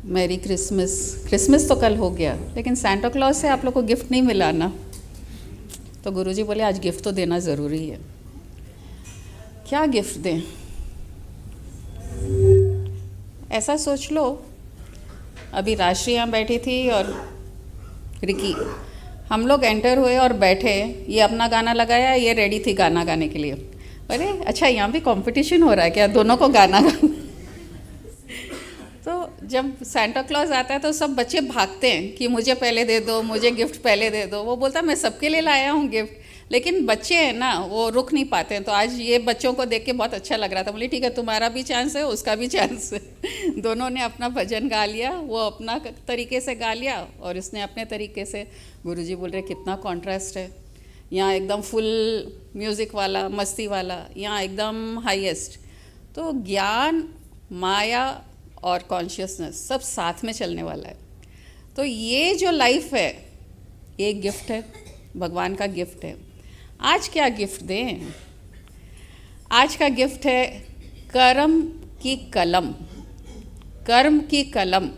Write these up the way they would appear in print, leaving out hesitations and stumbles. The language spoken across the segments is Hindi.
Merry Christmas. क्रिसमस तो कल हो गया, लेकिन सांता क्लॉज से आप लोग को गिफ्ट नहीं मिला ना। तो गुरुजी बोले आज गिफ्ट तो देना ज़रूरी है। क्या गिफ्ट दें? ऐसा सोच लो, अभी राशि यहाँ बैठी थी और रिकी, हम लोग एंटर हुए और बैठे, ये अपना गाना लगाया, ये रेडी थी गाना गाने के लिए। अरे अच्छा, यहाँ भी कंपटीशन हो रहा है क्या, दोनों को गाना गाना। तो जब सांता क्लॉज आता है तो सब बच्चे भागते हैं कि मुझे पहले दे दो, मुझे गिफ्ट पहले दे दो। वो बोलता मैं सबके लिए लाया हूँ गिफ्ट, लेकिन बच्चे हैं ना, वो रुक नहीं पाते हैं। तो आज ये बच्चों को देख के बहुत अच्छा लग रहा था। बोली ठीक है, तुम्हारा भी चांस है, उसका भी चांस है। दोनों ने अपना भजन गा लिया, वो अपना तरीके से गा लिया और इसने अपने तरीके से। गुरुजी बोल रहे कितना कॉन्ट्रास्ट है, यहाँ एकदम फुल म्यूज़िक वाला, मस्ती वाला, यहाँ एकदम हाईएस्ट। तो ज्ञान, माया और कॉन्शियसनेस सब साथ में चलने वाला है। तो ये जो लाइफ है, ये गिफ्ट है, भगवान का गिफ्ट है। आज क्या गिफ्ट दें? आज का गिफ्ट है कर्म की कलम, कर्म की कलम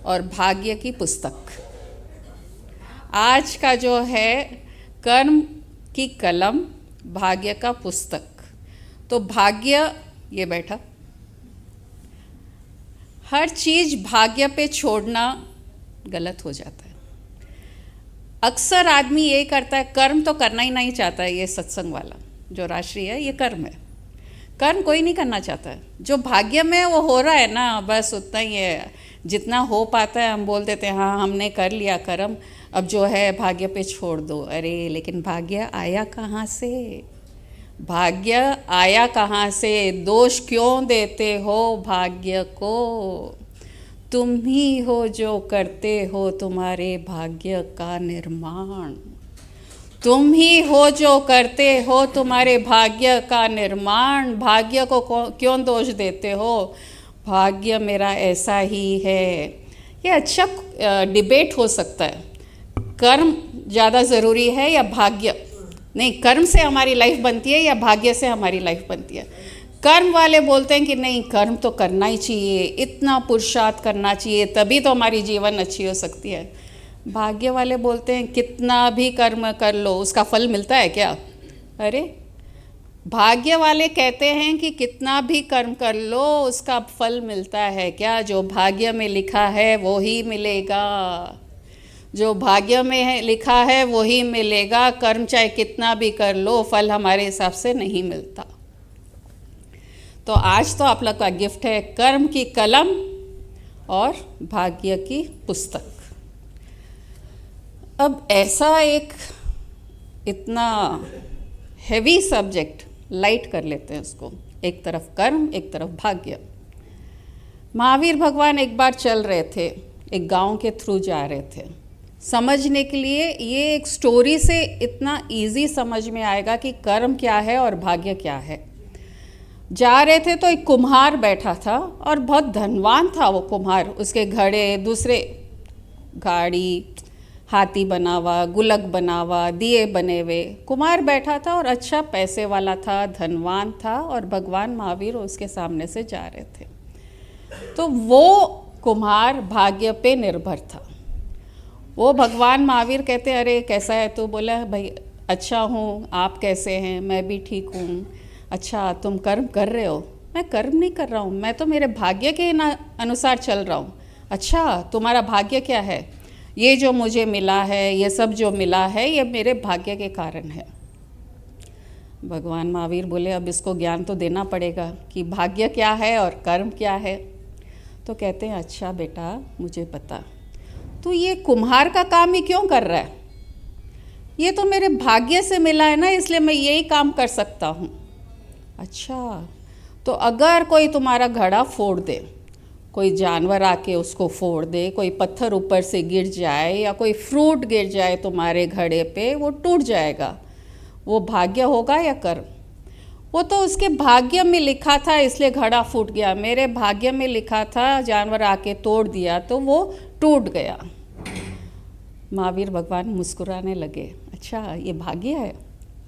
और भाग्य की पुस्तक। आज का जो है कर्म की कलम, भाग्य का पुस्तक। तो भाग्य ये बैठा, हर चीज़ भाग्य पे छोड़ना गलत हो जाता है। अक्सर आदमी यही करता है, कर्म तो करना ही नहीं चाहता है। ये सत्संग वाला जो राशि है, ये कर्म है। कर्म कोई नहीं करना चाहता है। जो भाग्य में वो हो रहा है ना, बस उतना ही है। जितना हो पाता है हम बोल देते हैं हाँ हमने कर लिया कर्म, अब जो है भाग्य पे छोड़ दो। अरे लेकिन भाग्य आया कहाँ से? भाग्य आया कहाँ से? दोष क्यों देते हो भाग्य को? तुम ही हो जो करते हो तुम्हारे भाग्य का निर्माण। तुम ही हो जो करते हो तुम्हारे भाग्य का निर्माण। भाग्य को क्यों दोष देते हो? भाग्य मेरा ऐसा ही है। ये अच्छा डिबेट हो सकता है, कर्म ज़्यादा ज़रूरी है या भाग्य? नहीं, कर्म से हमारी लाइफ बनती है या भाग्य से हमारी लाइफ बनती है? कर्म वाले बोलते हैं कि नहीं, कर्म तो करना ही चाहिए, इतना पुरुषार्थ करना चाहिए, तभी तो हमारी जीवन अच्छी हो सकती है। भाग्य वाले बोलते हैं कितना भी कर्म कर लो, उसका फल मिलता है क्या? अरे भाग्य वाले कहते हैं कि कितना भी कर्म कर लो उसका फल मिलता है क्या? जो भाग्य में लिखा है वो ही मिलेगा। जो भाग्य में है लिखा है वही मिलेगा। कर्म चाहे कितना भी कर लो, फल हमारे हिसाब से नहीं मिलता। तो आज तो आप लोग का गिफ्ट है कर्म की कलम और भाग्य की पुस्तक। अब ऐसा एक इतना हैवी सब्जेक्ट लाइट कर लेते हैं उसको। एक तरफ कर्म, एक तरफ भाग्य। महावीर भगवान एक बार चल रहे थे, एक गांव के थ्रू जा रहे थे। समझने के लिए ये एक स्टोरी से इतना इजी समझ में आएगा कि कर्म क्या है और भाग्य क्या है। जा रहे थे तो एक कुम्हार बैठा था और बहुत धनवान था वो कुम्हार। उसके घड़े, दूसरे गाड़ी, हाथी बना हुआ, गुलक बना हुआ, दिए बने हुए। कुम्हार बैठा था और अच्छा पैसे वाला था, धनवान था, और भगवान महावीर उसके सामने से जा रहे थे। तो वो कुम्हार भाग्य पे निर्भर था। वो भगवान महावीर कहते अरे कैसा है तू? बोला भाई अच्छा हूँ, आप कैसे हैं? मैं भी ठीक हूँ। अच्छा तुम कर्म कर रहे हो? मैं कर्म नहीं कर रहा हूँ, मैं तो मेरे भाग्य के अनुसार चल रहा हूँ। अच्छा तुम्हारा भाग्य क्या है? ये जो मुझे मिला है, ये सब जो मिला है, ये मेरे भाग्य के कारण है। भगवान महावीर बोले अब इसको ज्ञान तो देना पड़ेगा कि भाग्य क्या है और कर्म क्या है। तो कहते हैं अच्छा बेटा मुझे पता, तू ये कुम्हार का काम ही क्यों कर रहा है? ये तो मेरे भाग्य से मिला है ना, इसलिए मैं यही काम कर सकता हूँ। अच्छा तो अगर कोई तुम्हारा घड़ा फोड़ दे, कोई जानवर आके उसको फोड़ दे, कोई पत्थर ऊपर से गिर जाए या कोई फ्रूट गिर जाए तुम्हारे घड़े पे, वो टूट जाएगा। वो भाग्य होगा या कर्म? वो तो उसके भाग्य में लिखा था इसलिए घड़ा फूट गया। मेरे भाग्य में लिखा था, जानवर आके तोड़ दिया तो वो टूट गया। महावीर भगवान मुस्कुराने लगे। अच्छा ये भाग्य है?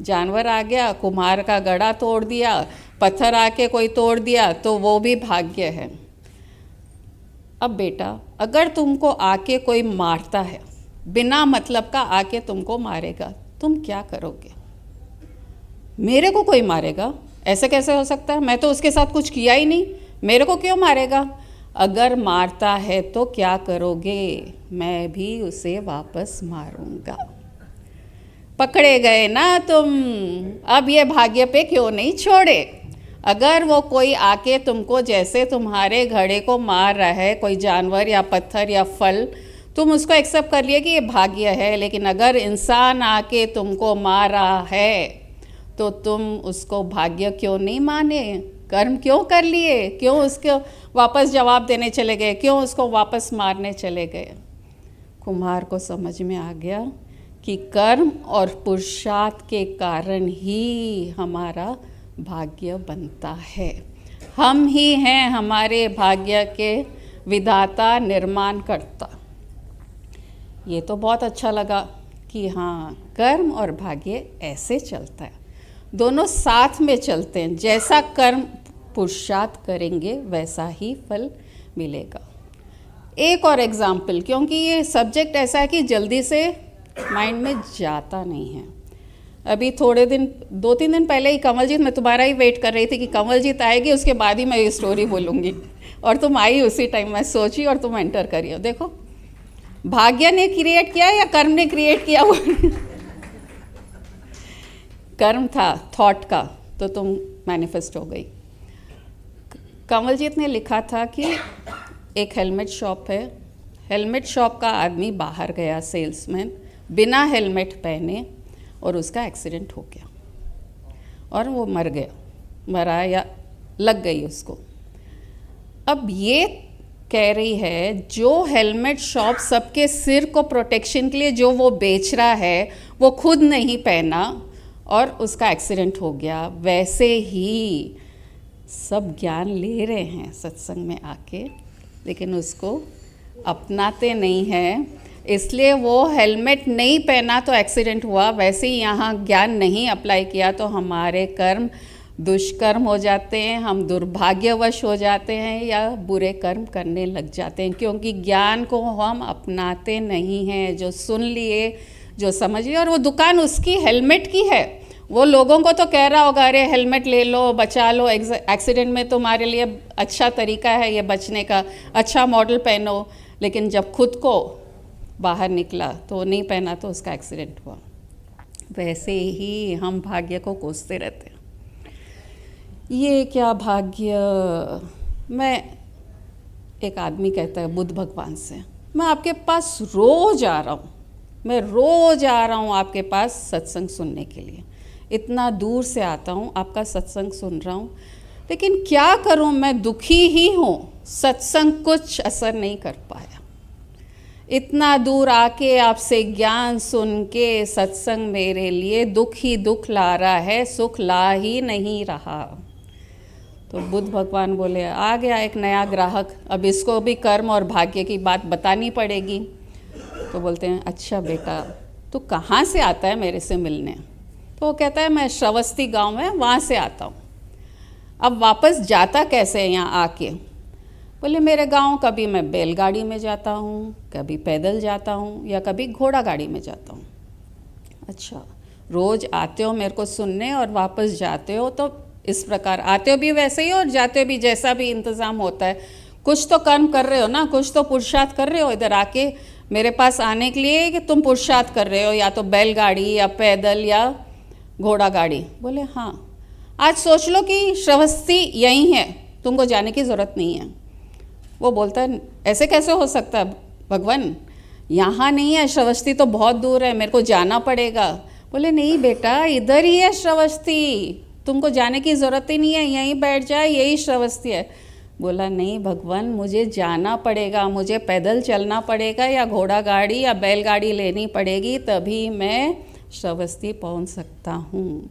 जानवर आ गया, कुम्हार का घड़ा तोड़ दिया, पत्थर आके कोई तोड़ दिया तो वो भी भाग्य है। अब बेटा, अगर तुमको आके कोई मारता है, बिना मतलब का आके तुमको मारेगा, तुम क्या करोगे? मेरे को कोई मारेगा, ऐसे कैसे हो सकता है? मैं तो उसके साथ कुछ किया ही नहीं, मेरे को क्यों मारेगा? अगर मारता है तो क्या करोगे? मैं भी उसे वापस मारूंगा। पकड़े गए ना तुम। अब ये भाग्य पे क्यों नहीं छोड़े? अगर वो कोई आके तुमको जैसे तुम्हारे घड़े को मार रहा है, कोई जानवर या पत्थर या फल, तुम उसको एक्सेप्ट कर लिए कि ये भाग्य है, लेकिन अगर इंसान आके तुमको मार रहा है तो तुम उसको भाग्य क्यों नहीं माने? कर्म क्यों कर लिए? क्यों उसको वापस जवाब देने चले गए? क्यों उसको वापस मारने चले गए? कुम्हार को समझ में आ गया कि कर्म और पुरुषार्थ के कारण ही हमारा भाग्य बनता है। हम ही हैं हमारे भाग्य के विधाता, निर्माणकर्ता। ये तो बहुत अच्छा लगा कि हाँ, कर्म और भाग्य ऐसे चलता है, दोनों साथ में चलते हैं। जैसा कर्म पुरुषार्थ करेंगे वैसा ही फल मिलेगा। एक और एग्जाम्पल, क्योंकि ये सब्जेक्ट ऐसा है कि जल्दी से माइंड में जाता नहीं है। अभी थोड़े दिन, 2-3 दिन पहले ही कमलजीत, मैं तुम्हारा ही वेट कर रही थी कि कमलजीत आएगी, उसके बाद ही मैं ये स्टोरी बोलूँगी, और तुम आई उसी टाइम। मैं सोची और तुम एंटर करी हो। देखो, भाग्य ने क्रिएट किया या कर्म ने क्रिएट किया? वो कर्म था थॉट का, तो तुम मैनिफेस्ट हो गई। कमलजीत ने लिखा था कि एक हेलमेट शॉप है, हेलमेट शॉप का आदमी बाहर गया, सेल्समैन, बिना हेलमेट पहने, और उसका एक्सीडेंट हो गया और वो मर गया, मरा या लग गई उसको। अब ये कह रही है, जो हेलमेट शॉप सबके सिर को प्रोटेक्शन के लिए जो वो बेच रहा है, वो खुद नहीं पहना और उसका एक्सीडेंट हो गया। वैसे ही सब ज्ञान ले रहे हैं सत्संग में आके, लेकिन उसको अपनाते नहीं हैं, इसलिए वो हेलमेट नहीं पहना तो एक्सीडेंट हुआ। वैसे ही यहाँ ज्ञान नहीं अप्लाई किया तो हमारे कर्म दुष्कर्म हो जाते हैं, हम दुर्भाग्यवश हो जाते हैं या बुरे कर्म करने लग जाते हैं, क्योंकि ज्ञान को हम अपनाते नहीं हैं। जो सुन लिए, जो समझ लिए, और वो दुकान उसकी हेलमेट की है, वो लोगों को तो कह रहा होगा, अरे हेलमेट ले लो, बचा लो, एक्सीडेंट में तुम्हारे लिए अच्छा तरीका है ये बचने का, अच्छा मॉडल पहनो। लेकिन जब खुद को बाहर निकला तो नहीं पहना तो उसका एक्सीडेंट हुआ। वैसे ही हम भाग्य को कोसते रहते हैं, ये क्या भाग्य। एक आदमी कहता है बुद्ध भगवान से, मैं आपके पास रोज आ रहा हूँ, मैं रोज आ रहा हूँ आपके पास सत्संग सुनने के लिए, इतना दूर से आता हूँ, आपका सत्संग सुन रहा हूँ, लेकिन क्या करूँ, मैं दुखी ही हूँ, सत्संग कुछ असर नहीं कर पाया। इतना दूर आके आपसे ज्ञान सुन के सत्संग मेरे लिए दुख ही दुख ला रहा है, सुख ला ही नहीं रहा। तो बुद्ध भगवान बोले, आ गया एक नया ग्राहक, अब इसको भी कर्म और भाग्य की बात बतानी पड़ेगी। तो बोलते हैं, अच्छा बेटा, तू कहाँ से आता है मेरे से मिलने? तो वो कहता है, मैं श्रावस्ती गांव है, वहाँ से आता हूँ। अब वापस जाता कैसे है यहाँ आके? बोले, मेरे गांव कभी मैं बैलगाड़ी में जाता हूँ, कभी पैदल जाता हूँ, या कभी घोड़ा गाड़ी में जाता हूँ। अच्छा, रोज़ आते हो मेरे को सुनने और वापस जाते हो, तो इस प्रकार आते हो भी वैसे ही और जाते हो भी, जैसा भी इंतज़ाम होता है। कुछ तो कर्म कर रहे हो ना, कुछ तो पुरुषार्थ कर रहे हो इधर आके मेरे पास आने के लिए, कि तुम पुरुषार्थ कर रहे हो, या तो बैलगाड़ी या पैदल या घोड़ा गाड़ी। बोले हाँ। आज सोच लो कि श्रावस्ती यहीं है, तुमको जाने की ज़रूरत नहीं है। वो बोलता है, ऐसे कैसे हो सकता है भगवान, यहाँ नहीं है, श्रावस्ती तो बहुत दूर है, मेरे को जाना पड़ेगा। बोले नहीं बेटा, इधर ही है श्रावस्ती, तुमको जाने की ज़रूरत ही नहीं है, यहीं बैठ जाए, यही श्रावस्ती है। बोला नहीं भगवान, मुझे जाना पड़ेगा, मुझे पैदल चलना पड़ेगा या घोड़ा गाड़ी या बैलगाड़ी लेनी पड़ेगी, तभी मैं श्रावस्ती पहुंच सकता हूँ।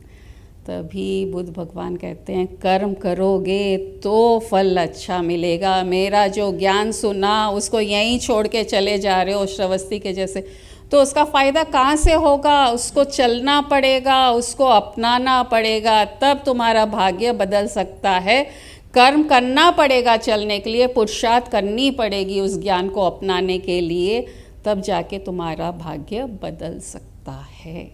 तभी बुद्ध भगवान कहते हैं, कर्म करोगे तो फल अच्छा मिलेगा। मेरा जो ज्ञान सुना उसको यहीं छोड़ के चले जा रहे हो श्रावस्ती के जैसे, तो उसका फ़ायदा कहाँ से होगा? उसको चलना पड़ेगा, उसको अपनाना पड़ेगा, तब तुम्हारा भाग्य बदल सकता है। कर्म करना पड़ेगा चलने के लिए, पुरुषार्थ करनी पड़ेगी उस ज्ञान को अपनाने के लिए, तब जाके तुम्हारा भाग्य बदल सकता है।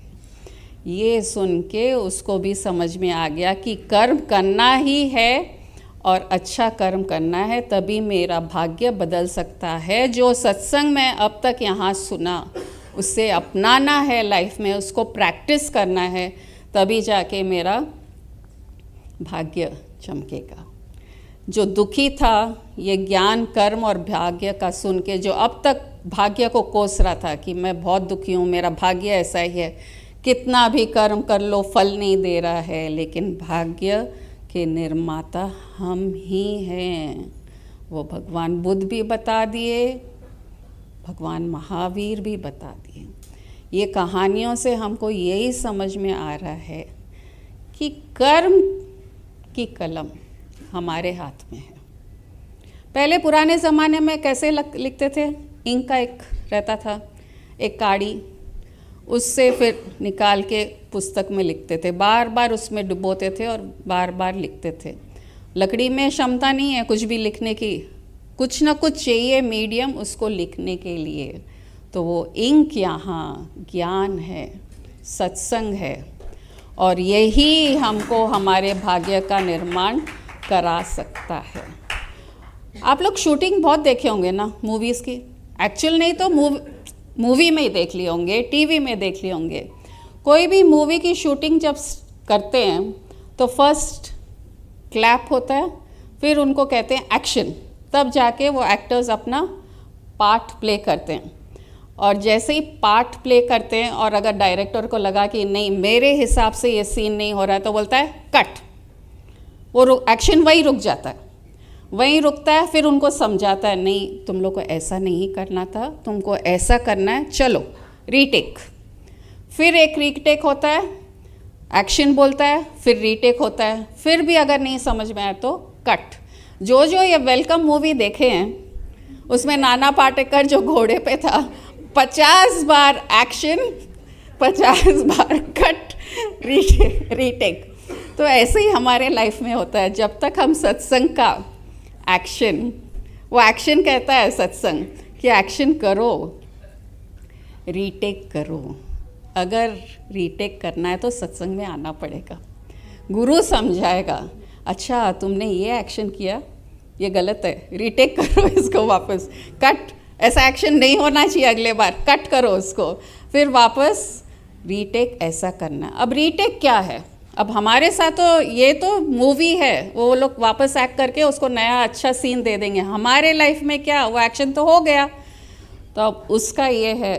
ये सुन के उसको भी समझ में आ गया कि कर्म करना ही है और अच्छा कर्म करना है, तभी मेरा भाग्य बदल सकता है। जो सत्संग में अब तक यहाँ सुना उससे अपनाना है लाइफ में, उसको प्रैक्टिस करना है, तभी जाके मेरा भाग्य चमकेगा। जो दुखी था ये ज्ञान कर्म और भाग्य का सुन के, जो अब तक भाग्य को कोस रहा था कि मैं बहुत दुखी हूँ, मेरा भाग्य ऐसा ही है, कितना भी कर्म कर लो फल नहीं दे रहा है, लेकिन भाग्य के निर्माता हम ही हैं। वो भगवान बुद्ध भी बता दिए, भगवान महावीर भी बता दिए। ये कहानियों से हमको यही समझ में आ रहा है कि कर्म की कलम हमारे हाथ में है। पहले पुराने ज़माने में कैसे लिखते थे? इंक का एक रहता था, एक काड़ी, उससे फिर निकाल के पुस्तक में लिखते थे, बार बार उसमें डुबोते थे और बार बार लिखते थे। लकड़ी में क्षमता नहीं है कुछ भी लिखने की, कुछ ना कुछ चाहिए मीडियम उसको लिखने के लिए। तो वो इंक यहाँ ज्ञान है, सत्संग है, और यही हमको हमारे भाग्य का निर्माण करा सकता है। आप लोग शूटिंग बहुत देखे होंगे ना मूवीज़ की, एक्चुअल नहीं तो मूवी में ही देख लिए होंगे, टीवी में देख लिए होंगे। कोई भी मूवी की शूटिंग जब करते हैं तो फर्स्ट क्लैप होता है, फिर उनको कहते हैं एक्शन, तब जाके वो एक्टर्स अपना पार्ट प्ले करते हैं। और जैसे ही पार्ट प्ले करते हैं और अगर डायरेक्टर को लगा कि नहीं मेरे हिसाब से ये सीन नहीं हो रहा है, तो बोलता है कट, वो एक्शन वही रुक जाता है, वहीं रुकता है। फिर उनको समझाता है नहीं तुम लोग को ऐसा नहीं करना था, तुमको ऐसा करना है, चलो रीटेक। फिर एक रीटेक होता है, एक्शन बोलता है, फिर रीटेक होता है, फिर भी अगर नहीं समझ में आया तो कट। जो ये वेलकम मूवी देखे हैं उसमें नाना पाटेकर जो घोड़े पे था, 50 बार एक्शन, 50 बार कट, रीटेक। तो ऐसे ही हमारे लाइफ में होता है। जब तक हम सत्संग का एक्शन, वो एक्शन कहता है सत्संग कि एक्शन करो, रीटेक करो। अगर रीटेक करना है तो सत्संग में आना पड़ेगा, गुरु समझाएगा, अच्छा तुमने ये एक्शन किया, ये गलत है, रीटेक करो इसको वापस, कट, ऐसा एक्शन नहीं होना चाहिए, अगले बार कट करो उसको, फिर वापस रीटेक ऐसा करना। अब रीटेक क्या है? अब हमारे साथ तो ये तो मूवी है, वो लोग वापस एक्ट करके उसको नया अच्छा सीन दे देंगे। हमारे लाइफ में क्या, वो एक्शन तो हो गया। तो अब उसका ये है,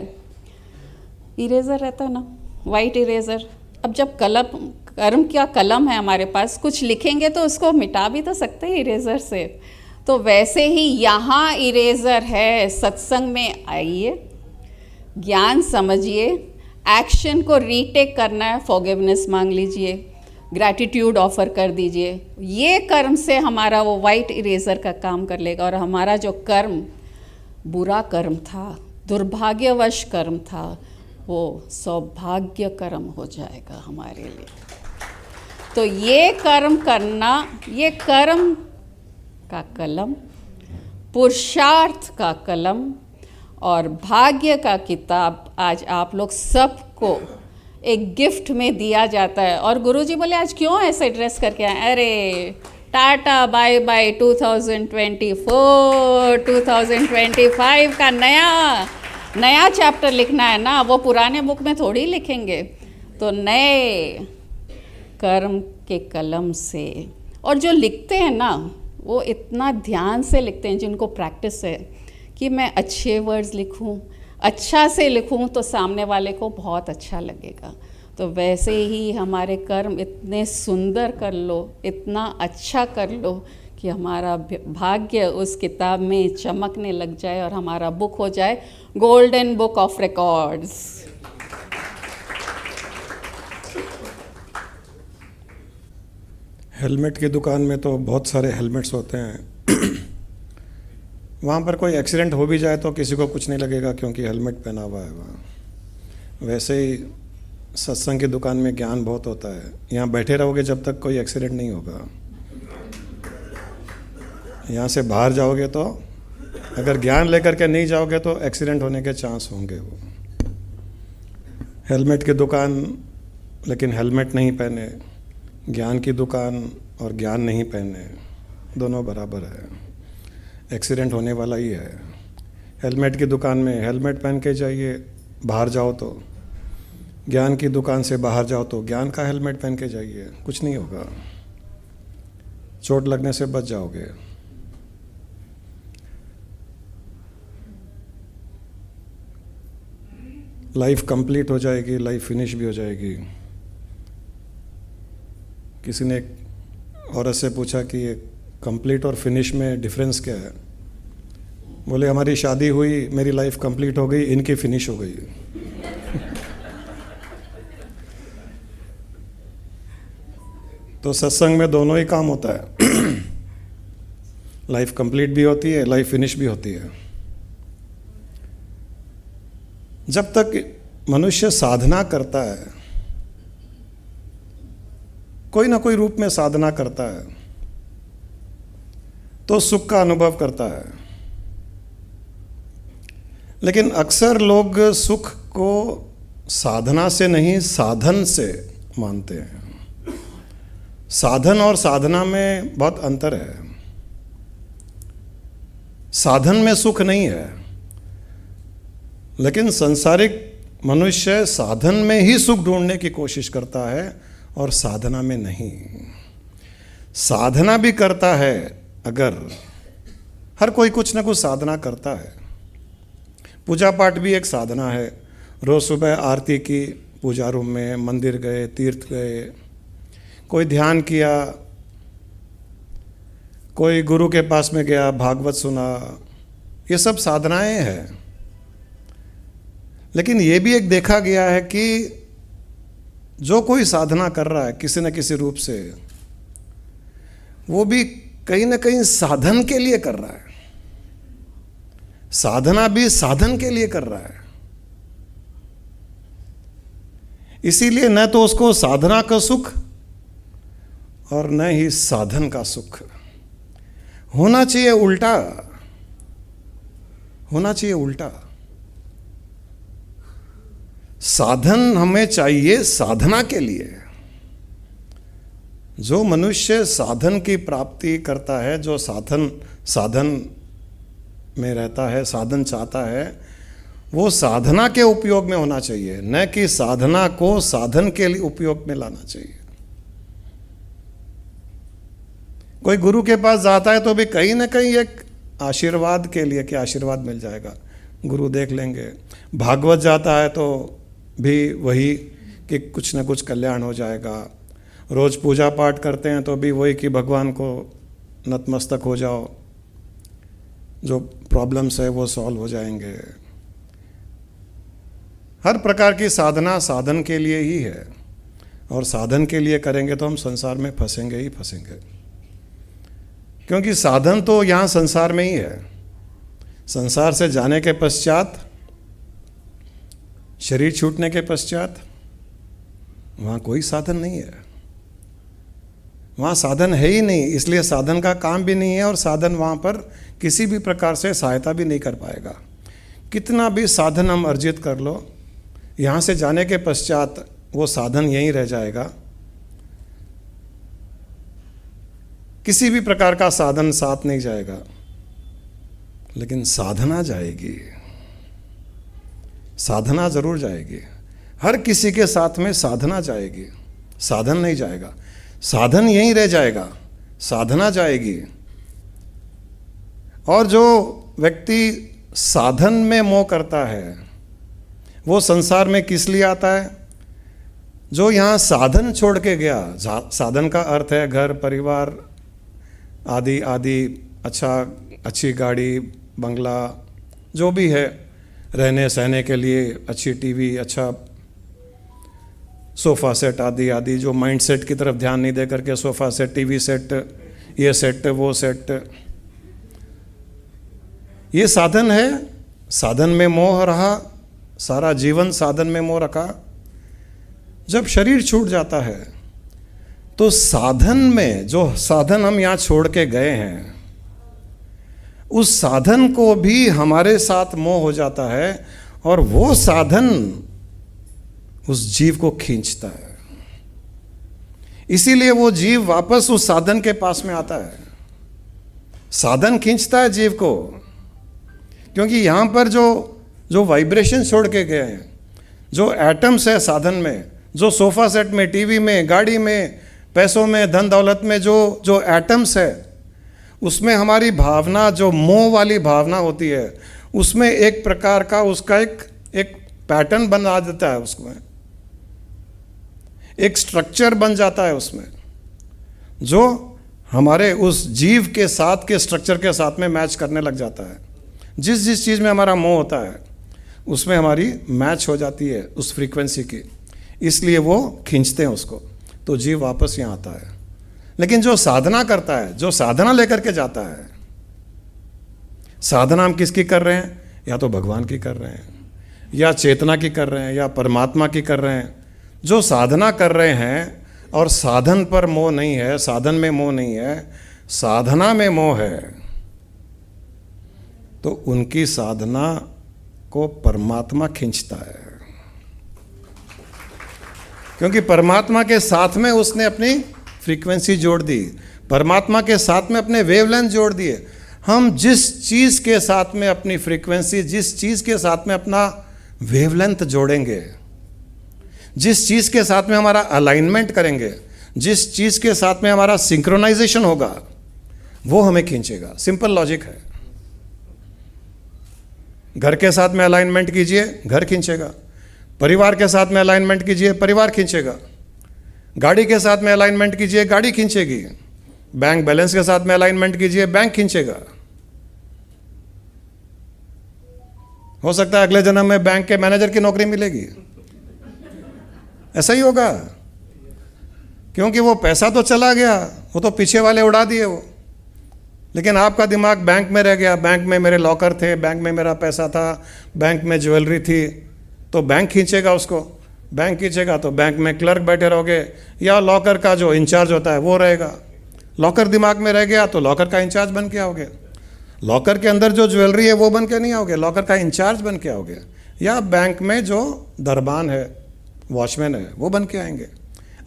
इरेज़र रहता है ना, वाइट इरेज़र। अब जब कर्म क्या कलम है हमारे पास, कुछ लिखेंगे तो उसको मिटा भी तो सकते हैं इरेज़र से। तो वैसे ही यहाँ इरेज़र है, सत्संग में आइए, ज्ञान समझिए, एक्शन को रीटेक करना है, फॉरगिवनेस मांग लीजिए, ग्रैटिट्यूड ऑफर कर दीजिए। ये कर्म से हमारा वो वाइट इरेज़र का काम कर लेगा, और हमारा जो कर्म बुरा कर्म था, दुर्भाग्यवश कर्म था, वो सौभाग्य कर्म हो जाएगा हमारे लिए। तो ये कर्म करना, ये कर्म का कलम, पुरुषार्थ का कलम और भाग्य का किताब आज आप लोग सबको एक गिफ्ट में दिया जाता है। और गुरुजी बोले आज क्यों ऐसे ड्रेस करके आए? अरे टाटा बाय बाय 2024, 2025 का नया चैप्टर लिखना है ना, वो पुराने बुक में थोड़ी लिखेंगे। तो नए कर्म के कलम से, और जो लिखते हैं ना वो इतना ध्यान से लिखते हैं जिनको प्रैक्टिस है कि मैं अच्छे वर्ड्स लिखूं, अच्छा से लिखूं तो सामने वाले को बहुत अच्छा लगेगा। तो वैसे ही हमारे कर्म इतने सुंदर कर लो, इतना अच्छा कर लो कि हमारा भाग्य उस किताब में चमकने लग जाए और हमारा बुक हो जाए golden book of records. Helmet की दुकान में तो बहुत सारे हेलमेट्स होते हैं। वहाँ पर कोई एक्सीडेंट हो भी जाए तो किसी को कुछ नहीं लगेगा क्योंकि हेलमेट पहना हुआ है वहाँ। वैसे ही सत्संग की दुकान में ज्ञान बहुत होता है। यहाँ बैठे रहोगे जब तक कोई एक्सीडेंट नहीं होगा। यहाँ से बाहर जाओगे तो अगर ज्ञान लेकर के नहीं जाओगे तो एक्सीडेंट होने के चांस होंगे। वो हेलमेट की दुकान लेकिन हेलमेट नहीं पहने, ज्ञान की दुकान और ज्ञान नहीं पहने, दोनों बराबर है, एक्सीडेंट होने वाला ही है। हेलमेट की दुकान में हेलमेट पहन के जाइए, बाहर जाओ तो, ज्ञान की दुकान से बाहर जाओ तो ज्ञान का हेलमेट पहन के जाइए, कुछ नहीं होगा, चोट लगने से बच जाओगे। लाइफ कंप्लीट हो जाएगी, लाइफ फिनिश भी हो जाएगी। किसी ने एक औरत से पूछा कि ये कंप्लीट और फिनिश में डिफरेंस क्या है? बोले हमारी शादी हुई, मेरी लाइफ कंप्लीट हो गई, इनकी फिनिश हो गई। तो सत्संग में दोनों ही काम होता है। लाइफ कंप्लीट भी होती है, लाइफ फिनिश भी होती है। जब तक मनुष्य साधना करता है, कोई ना कोई रूप में साधना करता है, तो सुख का अनुभव करता है। लेकिन अक्सर लोग सुख को साधना से नहीं, साधन से मानते हैं। साधन और साधना में बहुत अंतर है। साधन में सुख नहीं है, लेकिन सांसारिक मनुष्य साधन में ही सुख ढूंढने की कोशिश करता है और साधना में नहीं। साधना भी करता है, अगर हर कोई कुछ ना कुछ साधना करता है। पूजा पाठ भी एक साधना है। रोज़ सुबह आरती की, पूजा रूम में, मंदिर गए, तीर्थ गए, कोई ध्यान किया, कोई गुरु के पास में गया, भागवत सुना, ये सब साधनाएं हैं। लेकिन ये भी एक देखा गया है कि जो कोई साधना कर रहा है किसी न किसी रूप से, वो भी कहीं ना कहीं साधन के लिए कर रहा है। साधना भी साधन के लिए कर रहा है। इसीलिए न तो उसको साधना का सुख और न ही साधन का सुख। होना चाहिए उल्टा, होना चाहिए उल्टा। साधन हमें चाहिए साधना के लिए। जो मनुष्य साधन की प्राप्ति करता है, जो साधन में रहता है, साधन चाहता है, वो साधना के उपयोग में होना चाहिए, न कि साधना को साधन के लिए उपयोग में लाना चाहिए। कोई गुरु के पास जाता है तो भी कहीं ना कहीं एक आशीर्वाद के लिए कि आशीर्वाद मिल जाएगा, गुरु देख लेंगे। भागवत जाता है तो भी वही कि कुछ न कुछ कल्याण हो जाएगा। रोज़ पूजा पाठ करते हैं तो भी वही कि भगवान को नतमस्तक हो जाओ, जो प्रॉब्लम्स है वो सॉल्व हो जाएंगे। हर प्रकार की साधना साधन के लिए ही है, और साधन के लिए करेंगे तो हम संसार में फंसेंगे ही फंसेंगे। क्योंकि साधन तो यहाँ संसार में ही है। संसार से जाने के पश्चात, शरीर छूटने के पश्चात, वहाँ कोई साधन नहीं है। वहाँ साधन है ही नहीं, इसलिए साधन का काम भी नहीं है, और साधन वहाँ पर किसी भी प्रकार से सहायता भी नहीं कर पाएगा। कितना भी साधन हम अर्जित कर लो, यहाँ से जाने के पश्चात वो साधन यहीं रह जाएगा। किसी भी प्रकार का साधन साथ नहीं जाएगा, लेकिन साधना जाएगी। साधना जरूर जाएगी। हर किसी के साथ में साधना जाएगी, साधन नहीं जाएगा। साधन यहीं रह जाएगा, साधना जाएगी। और जो व्यक्ति साधन में मोह करता है, वो संसार में किस लिए आता है? जो यहाँ साधन छोड़ के गया। साधन का अर्थ है घर परिवार आदि आदि, अच्छी गाड़ी बंगला, जो भी है, रहने सहने के लिए अच्छी टीवी, अच्छा सोफ़ा सेट आदि आदि। जो माइंड सेट की तरफ ध्यान नहीं दे करके सोफ़ा सेट, टीवी सेट, ये सेट, वो सेट, ये साधन है। साधन में मोह रहा, सारा जीवन साधन में मोह रखा। जब शरीर छूट जाता है तो साधन में, जो साधन हम यहाँ छोड़ के गए हैं, उस साधन को भी हमारे साथ मोह हो जाता है और वो साधन उस जीव को खींचता है। इसीलिए वो जीव वापस उस साधन के पास में आता है। साधन खींचता है जीव को, क्योंकि यहां पर जो वाइब्रेशन छोड़ के गए हैं, जो एटम्स है साधन में, जो सोफा सेट में, टीवी में, गाड़ी में, पैसों में, धन दौलत में जो एटम्स है, उसमें हमारी भावना, जो मोह वाली भावना होती है, उसमें एक प्रकार का उसका एक पैटर्न बना देता है, उसमें एक स्ट्रक्चर बन जाता है उसमें, जो हमारे उस जीव के साथ के स्ट्रक्चर के साथ में मैच करने लग जाता है। जिस चीज़ में हमारा मोह होता है उसमें हमारी मैच हो जाती है उस फ्रीक्वेंसी की, इसलिए वो खींचते हैं उसको, तो जीव वापस यहाँ आता है। लेकिन जो साधना करता है, जो साधना लेकर के जाता है, साधना हम किसकी कर रहे हैं? या तो भगवान की कर रहे हैं, या चेतना की कर रहे हैं, या परमात्मा की कर रहे हैं। जो साधना कर रहे हैं और साधन पर मोह नहीं है, साधन में मोह नहीं है, साधना में मोह है, तो उनकी साधना को परमात्मा खींचता है, क्योंकि परमात्मा के साथ में उसने अपनी फ्रीक्वेंसी जोड़ दी, परमात्मा के साथ में अपने वेवलेंथ जोड़ दिए। हम जिस चीज़ के साथ में अपनी फ्रीक्वेंसी, जिस चीज़ के साथ में अपना वेवलेंथ जोड़ेंगे, जिस चीज़ के साथ में हमारा अलाइनमेंट करेंगे, जिस चीज़ के साथ में हमारा सिंक्रोनाइजेशन होगा, वो हमें खींचेगा। सिंपल लॉजिक है। घर के साथ में अलाइनमेंट कीजिए, घर खींचेगा। परिवार के साथ में अलाइनमेंट कीजिए, परिवार खींचेगा। गाड़ी के साथ में अलाइनमेंट कीजिए, गाड़ी खींचेगी। बैंक बैलेंस के साथ में अलाइनमेंट कीजिए, बैंक खींचेगा। हो सकता है अगले जन्म में बैंक के मैनेजर की नौकरी मिलेगी, ऐसा ही होगा, क्योंकि वो पैसा तो चला गया, वो तो पीछे वाले उड़ा दिए वो, लेकिन आपका दिमाग बैंक में रह गया। बैंक में मेरे लॉकर थे, बैंक में मेरा पैसा था, बैंक में ज्वेलरी थी, तो बैंक खींचेगा उसको। बैंक खींचेगा तो बैंक में क्लर्क बैठे रहोगे, या लॉकर का जो इंचार्ज होता है वो रहेगा। लॉकर दिमाग में रह गया तो लॉकर का इंचार्ज बन के आओगे। लॉकर के अंदर जो ज्वेलरी है वो बन के नहीं आओगे, लॉकर का इंचार्ज बन के आओगे। या बैंक में जो दरबान है, वॉचमैन है, वो बन के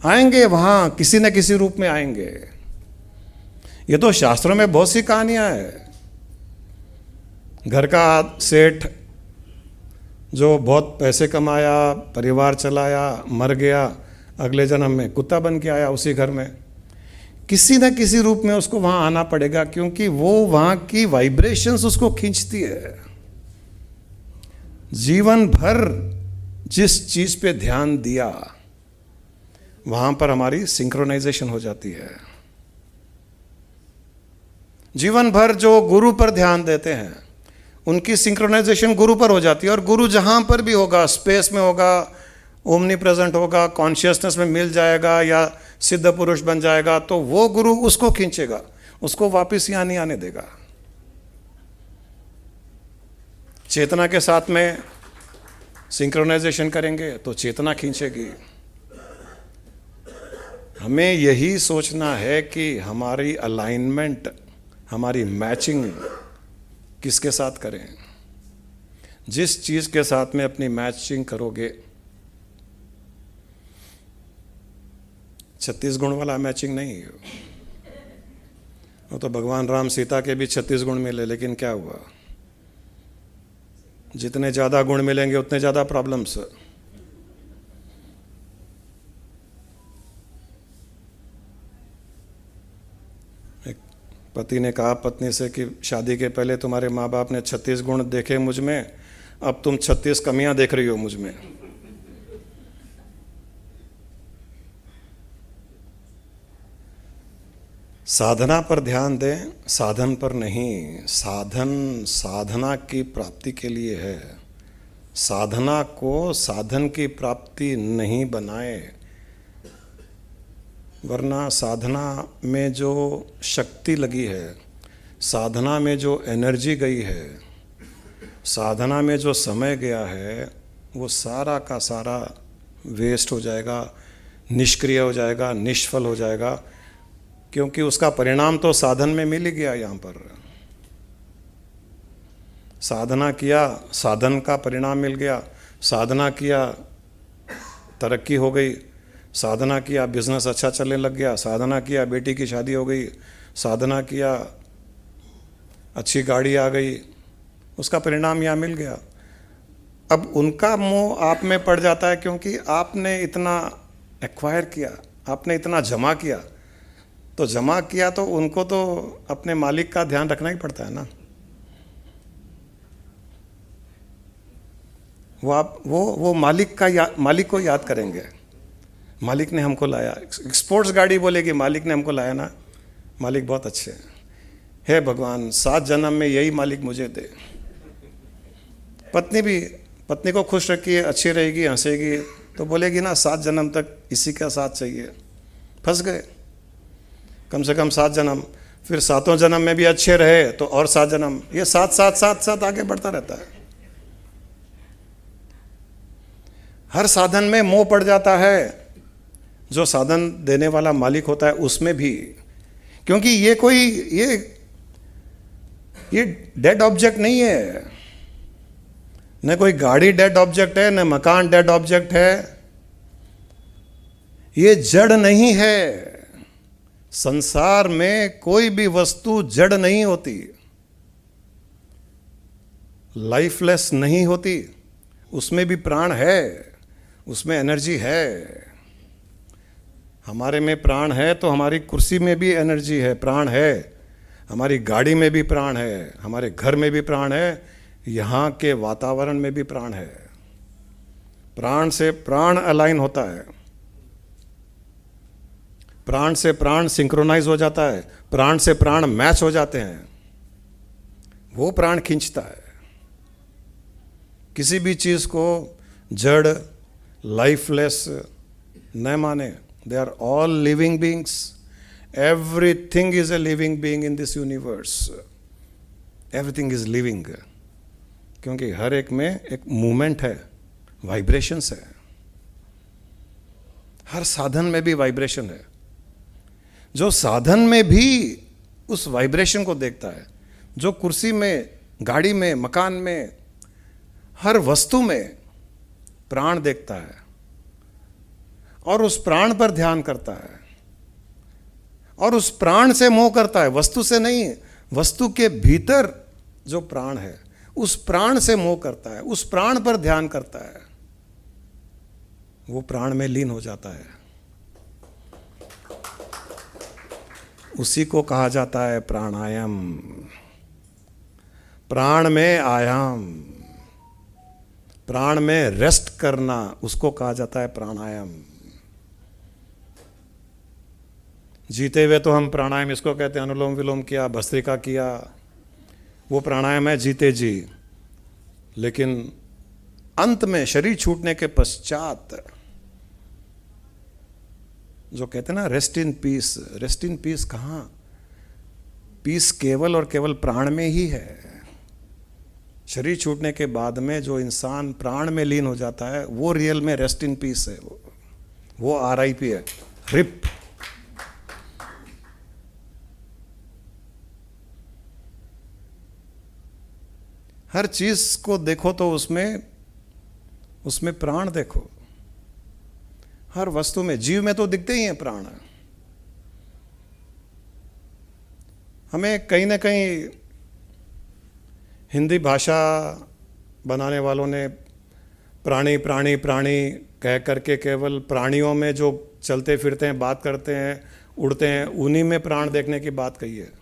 आएंगे वहाँ किसी न किसी रूप में आएंगे। ये तो शास्त्रों में बहुत सी कहानियाँ हैं। घर का सेठ जो बहुत पैसे कमाया, परिवार चलाया, मर गया, अगले जन्म में कुत्ता बन के आया उसी घर में। किसी न किसी रूप में उसको वहाँ आना पड़ेगा, क्योंकि वो वहाँ की वाइब्रेशंस उसको खींचती है। जीवन भर जिस चीज़ पे ध्यान दिया, वहाँ पर हमारी सिंक्रोनाइजेशन हो जाती है। जीवन भर जो गुरु पर ध्यान देते हैं, उनकी सिंक्रोनाइजेशन गुरु पर हो जाती है। और गुरु जहाँ पर भी होगा, स्पेस में होगा, ओमनी प्रेजेंट होगा, कॉन्शियसनेस में मिल जाएगा, या सिद्ध पुरुष बन जाएगा, तो वो गुरु उसको खींचेगा, उसको वापस यहाँ नहीं आने देगा। चेतना के साथ में सिंक्रोनाइजेशन करेंगे तो चेतना खींचेगी। हमें यही सोचना है कि हमारी अलाइनमेंट, हमारी मैचिंग किसके साथ करें। जिस चीज़ के साथ में अपनी मैचिंग करोगे, 36 गुण वाला मैचिंग नहीं है वो तो भगवान राम सीता के भी 36 गुण मिले, लेकिन क्या हुआ? जितने ज़्यादा गुण मिलेंगे उतने ज़्यादा प्रॉब्लम्स। एक पति ने कहा पत्नी से कि शादी के पहले तुम्हारे माँ बाप ने 36 गुण देखे मुझ में, अब तुम 36 कमियां देख रही हो मुझ में। साधना पर ध्यान दें, साधन पर नहीं। साधन साधना की प्राप्ति के लिए है। साधना को साधन की प्राप्ति नहीं बनाए, वरना साधना में जो शक्ति लगी है, साधना में जो एनर्जी गई है, साधना में जो समय गया है, वो सारा का सारा वेस्ट हो जाएगा, निष्क्रिय हो जाएगा, निष्फल हो जाएगा, क्योंकि उसका परिणाम तो साधन में मिल ही गया यहाँ पर। साधना किया, साधन का परिणाम मिल गया, साधना किया तरक्की हो गई, साधना किया बिजनेस अच्छा चलने लग गया, साधना किया बेटी की शादी हो गई, साधना किया अच्छी गाड़ी आ गई, उसका परिणाम यहाँ मिल गया। अब उनका मोह आप में पड़ जाता है क्योंकि आपने इतना एक्वायर किया, आपने इतना जमा किया। तो जमा किया तो उनको तो अपने मालिक का ध्यान रखना ही पड़ता है ना। वो मालिक को याद करेंगे, मालिक ने हमको लाया। स्पोर्ट्स गाड़ी बोलेगी मालिक ने हमको लाया ना, मालिक बहुत अच्छे हैं, हे भगवान 7 जन्म में यही मालिक मुझे दे। पत्नी को खुश रखिए, अच्छी रहेगी, हंसेगी तो बोलेगी ना 7 जन्म तक इसी का साथ चाहिए। फंस गए, कम से कम 7 जन्म, फिर 7वें जन्म में भी अच्छे रहे तो और 7 जन्म, ये 7 आगे बढ़ता रहता है। हर साधन में मोह पड़ जाता है, जो साधन देने वाला मालिक होता है उसमें भी, क्योंकि ये डेड ऑब्जेक्ट नहीं है, न कोई गाड़ी डेड ऑब्जेक्ट है, न मकान डेड ऑब्जेक्ट है, ये जड़ नहीं है। संसार में कोई भी वस्तु जड़ नहीं होती, लाइफलेस नहीं होती, उसमें भी प्राण है, उसमें एनर्जी है। हमारे में प्राण है तो हमारी कुर्सी में भी एनर्जी है, प्राण है, हमारी गाड़ी में भी प्राण है, हमारे घर में भी प्राण है, यहाँ के वातावरण में भी प्राण है। प्राण से प्राण अलाइन होता है, प्राण से प्राण सिंक्रोनाइज हो जाता है, प्राण से प्राण मैच हो जाते हैं, वो प्राण खींचता है। किसी भी चीज को जड़ लाइफलेस न माने। They are all living beings, everything is a living being in this universe, everything is living, क्योंकि हर एक में एक मूवमेंट है, वाइब्रेशंस है। हर साधन में भी वाइब्रेशन है। जो साधन में भी उस वाइब्रेशन को देखता है, जो कुर्सी में, गाड़ी में, मकान में, हर वस्तु में प्राण देखता है और उस प्राण पर ध्यान करता है और उस प्राण से मोह करता है, वस्तु से नहीं। वस्तु के भीतर जो प्राण है उस प्राण से मोह करता है, उस प्राण पर ध्यान करता है, वो प्राण में लीन हो जाता है। उसी को कहा जाता है प्राणायाम। प्राण में आयाम, प्राण में रेस्ट करना, उसको कहा जाता है प्राणायाम। जीते हुए तो हम प्राणायाम इसको कहते हैं, अनुलोम विलोम किया, भस्त्रिका किया, वो प्राणायाम है जीते जी। लेकिन अंत में शरीर छूटने के पश्चात जो कहते हैं ना rest in peace, rest in peace कहाँ? पीस केवल और केवल प्राण में ही है। शरीर छूटने के बाद में जो इंसान प्राण में लीन हो जाता है वो रियल में रेस्ट इन पीस है, वो RIP है, रिप। हर चीज को देखो तो उसमें प्राण देखो। हर वस्तु में, जीव में तो दिखते ही हैं प्राण। हमें कहीं ना कहीं हिंदी भाषा बनाने वालों ने प्राणी प्राणी प्राणी कह करके केवल प्राणियों में जो चलते फिरते हैं, बात करते हैं, उड़ते हैं, उन्हीं में प्राण देखने की बात कही है।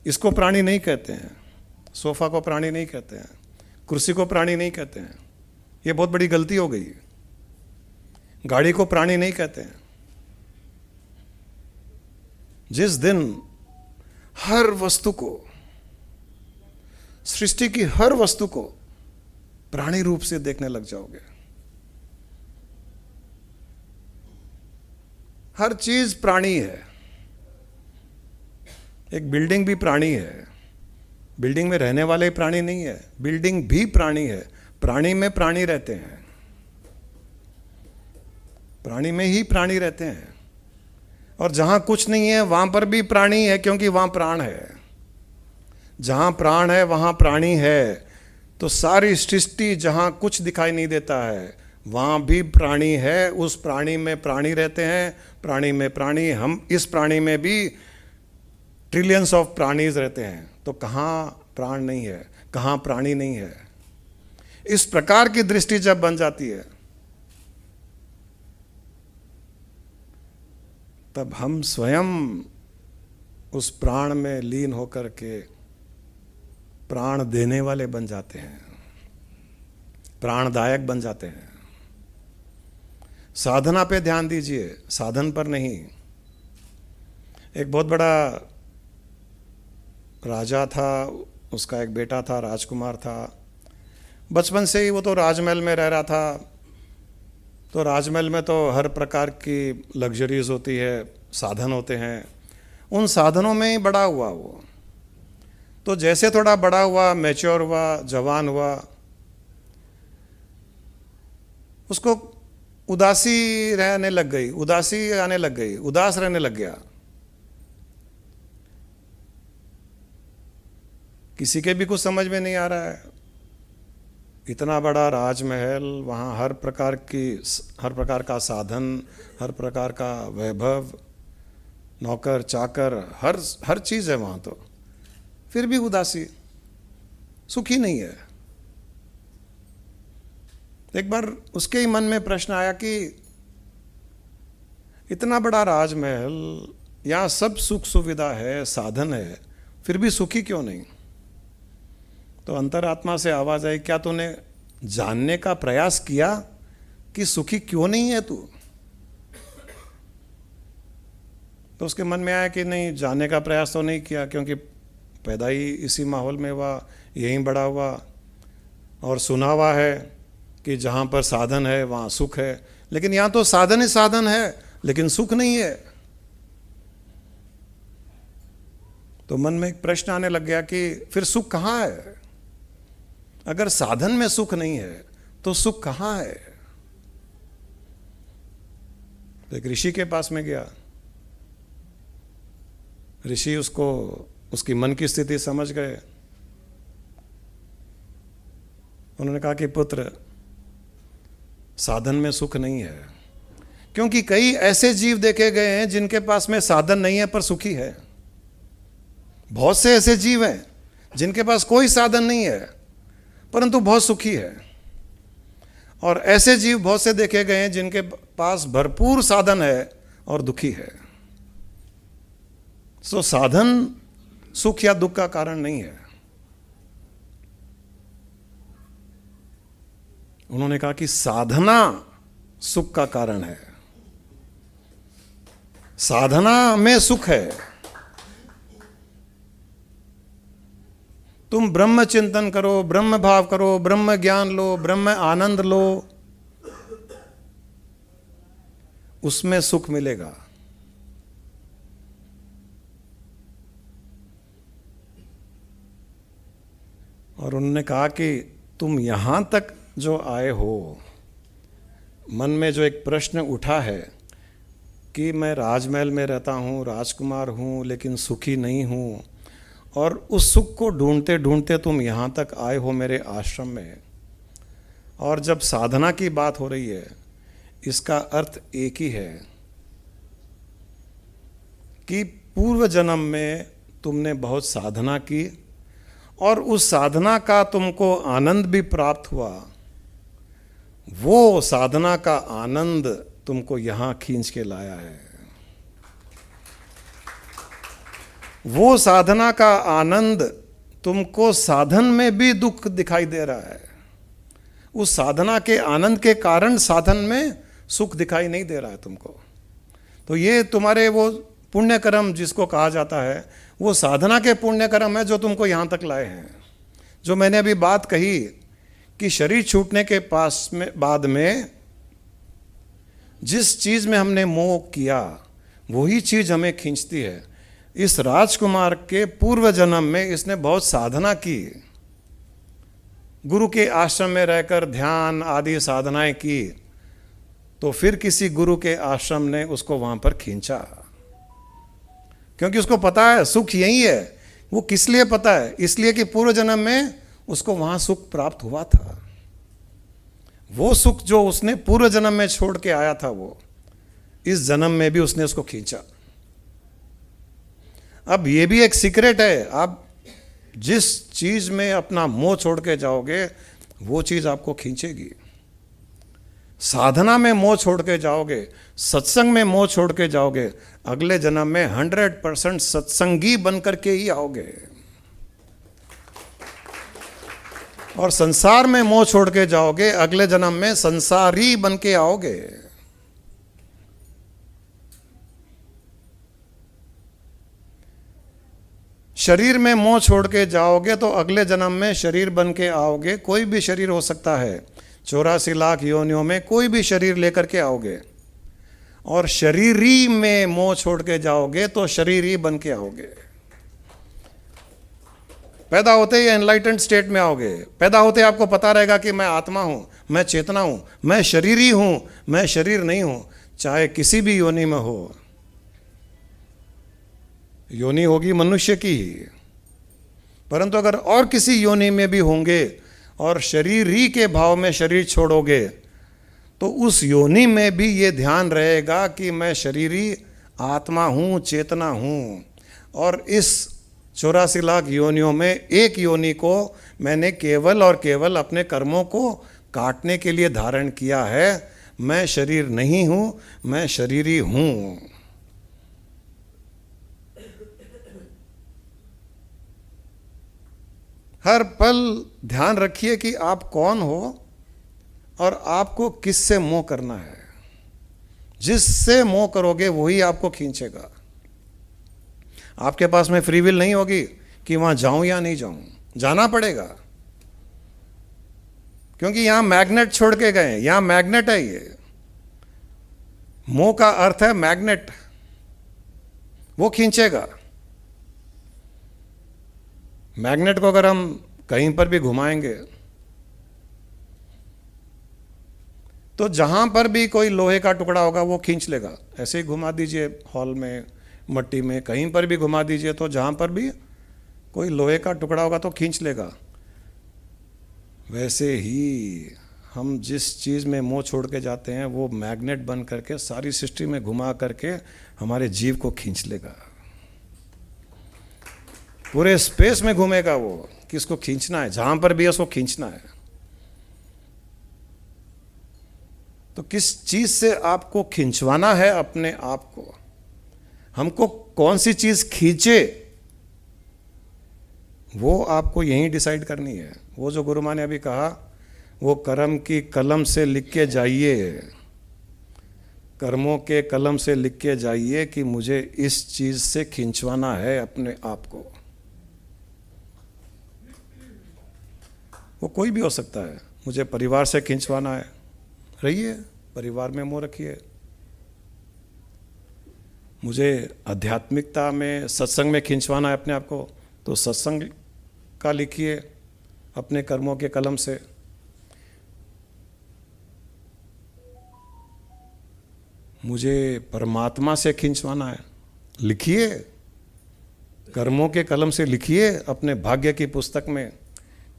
इसको प्राणी नहीं कहते हैं, सोफा को प्राणी नहीं कहते हैं, कुर्सी को प्राणी नहीं कहते हैं। ये बहुत बड़ी गलती हो गई। गाड़ी को प्राणी नहीं कहते हैं। जिस दिन हर वस्तु को, सृष्टि की हर वस्तु को प्राणी रूप से देखने लग जाओगे, हर चीज प्राणी है। एक बिल्डिंग भी प्राणी है, बिल्डिंग में रहने वाले प्राणी नहीं है, बिल्डिंग भी प्राणी है। प्राणी में प्राणी रहते हैं, प्राणी में ही प्राणी रहते हैं। और जहां कुछ नहीं है वहां पर भी प्राणी है, क्योंकि वहां प्राण है। जहाँ प्राण है वहाँ प्राणी है, तो सारी सृष्टि जहाँ कुछ दिखाई नहीं देता है वहाँ भी प्राणी है, उस प्राणी में प्राणी रहते हैं, प्राणी में प्राणी, हम इस प्राणी में भी ट्रिलियंस ऑफ प्राणीज रहते हैं, तो कहाँ प्राण नहीं है, कहाँ प्राणी नहीं है। इस प्रकार की दृष्टि जब बन जाती है तब हम स्वयं उस प्राण में लीन होकर के प्राण देने वाले बन जाते हैं, प्राणदायक बन जाते हैं। साधना पे ध्यान दीजिए, साधन पर नहीं। एक बहुत बड़ा राजा था, उसका एक बेटा था, राजकुमार था। बचपन से ही वो तो राजमहल में रह रहा था, तो राजमहल में तो हर प्रकार की लग्जरीज होती है, साधन होते हैं, उन साधनों में ही बड़ा हुआ वो। तो जैसे थोड़ा बड़ा हुआ, मैच्योर हुआ, जवान हुआ, उसको उदासी रहने लग गई, उदासी आने लग गई, उदास रहने लग गया। किसी के भी कुछ समझ में नहीं आ रहा है, इतना बड़ा राजमहल, वहाँ हर प्रकार का साधन, हर प्रकार का वैभव, नौकर चाकर, हर चीज़ है वहाँ, तो फिर भी उदासी, सुखी नहीं है। एक बार उसके ही मन में प्रश्न आया कि इतना बड़ा राजमहल, यहाँ सब सुख सुविधा है, साधन है, फिर भी सुखी क्यों नहीं? तो अंतरात्मा से आवाज आई, क्या तूने जानने का प्रयास किया कि सुखी क्यों नहीं है तू? तो उसके मन में आया कि नहीं, जानने का प्रयास तो नहीं किया, क्योंकि पैदा ही इसी माहौल में हुआ, यहीं बड़ा हुआ, और सुना हुआ है कि जहाँ पर साधन है वहाँ सुख है, लेकिन यहाँ तो साधन ही साधन है, लेकिन सुख नहीं है। तो मन में एक प्रश्न आने लग गया कि फिर सुख कहाँ है? अगर साधन में सुख नहीं है तो सुख कहाँ है? तो एक ऋषि के पास में गया। ऋषि उसको उसकी मन की स्थिति समझ गए। उन्होंने कहा कि पुत्र, साधन में सुख नहीं है, क्योंकि कई ऐसे जीव देखे गए हैं जिनके पास में साधन नहीं है पर सुखी है। बहुत से ऐसे जीव हैं जिनके पास कोई साधन नहीं है परंतु बहुत सुखी है, और ऐसे जीव बहुत से देखे गए हैं जिनके पास भरपूर साधन है और दुखी है। सो साधन सुख या दुख का कारण नहीं है। उन्होंने कहा कि साधना सुख का कारण है, साधना में सुख है। तुम ब्रह्म चिंतन करो, ब्रह्म भाव करो, ब्रह्म ज्ञान लो, ब्रह्म आनंद लो, उसमें सुख मिलेगा। और उन्होंने कहा कि तुम यहां तक जो आए हो, मन में जो एक प्रश्न उठा है कि मैं राजमहल में रहता हूं, राजकुमार हूं, लेकिन सुखी नहीं हूं, और उस सुख को ढूंढते ढूंढते तुम यहाँ तक आए हो मेरे आश्रम में। और जब साधना की बात हो रही है, इसका अर्थ एक ही है कि पूर्व जन्म में तुमने बहुत साधना की और उस साधना का तुमको आनंद भी प्राप्त हुआ। वो साधना का आनंद तुमको यहाँ खींच के लाया है। वो साधना का आनंद तुमको साधन में भी दुख दिखाई दे रहा है। उस साधना के आनंद के कारण साधन में सुख दिखाई नहीं दे रहा है तुमको। तो ये तुम्हारे वो पुण्य कर्म जिसको कहा जाता है, वो साधना के पुण्य कर्म है जो तुमको यहाँ तक लाए हैं। जो मैंने अभी बात कही कि शरीर छूटने के बाद में जिस चीज़ में हमने मोह किया वही चीज़ हमें खींचती है। इस राजकुमार के पूर्व जन्म में इसने बहुत साधना की, गुरु के आश्रम में रहकर ध्यान आदि साधनाएं की, तो फिर किसी गुरु के आश्रम ने उसको वहां पर खींचा, क्योंकि उसको पता है सुख यही है वो किस लिए पता है? इसलिए कि पूर्व जन्म में उसको वहां सुख प्राप्त हुआ था। वो सुख जो उसने पूर्व जन्म में छोड़ के आया था, वो इस जन्म में भी उसने उसको खींचा। अब ये भी एक सीक्रेट है, आप जिस चीज में अपना मोह छोड़ के जाओगे वो चीज आपको खींचेगी। साधना में मोह छोड़ के जाओगे, सत्संग में मोह छोड़ के जाओगे, अगले जन्म में 100% सत्संगी बन करके ही आओगे। और संसार में मोह छोड़ के जाओगे, अगले जन्म में संसारी बन के आओगे। शरीर में मोह छोड़ के जाओगे तो अगले जन्म में शरीर बन के आओगे। कोई भी शरीर हो सकता है, 84 लाख योनियों में कोई भी शरीर लेकर के आओगे। और शरीरी में मोह छोड़ के जाओगे तो शरीरी बन के आओगे। पैदा होते ही एनलाइटेंड स्टेट में आओगे। पैदा होते ही आपको पता रहेगा कि मैं आत्मा हूं, मैं चेतना हूं, मैं शरीरी हूं, मैं शरीर नहीं हूं। चाहे किसी भी योनि में हो, योनि होगी मनुष्य की ही, परंतु अगर और किसी योनि में भी होंगे और शरीरी के भाव में शरीर छोड़ोगे तो उस योनि में भी ये ध्यान रहेगा कि मैं शरीरी आत्मा हूँ, चेतना हूँ। और इस 84 लाख योनियों में एक योनि को मैंने केवल और केवल अपने कर्मों को काटने के लिए धारण किया है। मैं शरीर नहीं हूँ, मैं शरीरी हूँ। हर पल ध्यान रखिए कि आप कौन हो और आपको किससे मोह करना है। जिससे मोह करोगे वही आपको खींचेगा। आपके पास में फ्री विल नहीं होगी कि वहां जाऊं या नहीं जाऊं, जाना पड़ेगा, क्योंकि यहां मैग्नेट छोड़ के गए। यहां मैग्नेट है। ये मोह का अर्थ है मैग्नेट, वो खींचेगा। मैग्नेट को अगर हम कहीं पर भी घुमाएंगे तो जहां पर भी कोई लोहे का टुकड़ा होगा वो खींच लेगा। ऐसे ही घुमा दीजिए, हॉल में, मट्टी में, कहीं पर भी घुमा दीजिए तो जहां पर भी कोई लोहे का टुकड़ा होगा तो खींच लेगा। वैसे ही हम जिस चीज़ में मोह छोड़ के जाते हैं वो मैग्नेट बन करके सारी सृष्टि में घुमा करके हमारे जीव को खींच लेगा। पूरे स्पेस में घूमेगा वो, किसको खींचना है, जहां पर भी है उसको खींचना है। तो किस चीज से आपको खींचवाना है अपने आप को, हमको कौन सी चीज खींचे, वो आपको यहीं डिसाइड करनी है। वो जो गुरु माँ ने अभी कहा, वो कर्म की कलम से लिख के जाइए, कर्मों के कलम से लिख के जाइए कि मुझे इस चीज से खींचवाना है अपने आप को। वो कोई भी हो सकता है। मुझे परिवार से खींचवाना है, रहिए परिवार में मोह रखिए। मुझे आध्यात्मिकता में, सत्संग में खींचवाना है अपने आप को, तो सत्संग का लिखिए अपने कर्मों के कलम से। मुझे परमात्मा से खींचवाना है, लिखिए कर्मों के कलम से, लिखिए अपने भाग्य की पुस्तक में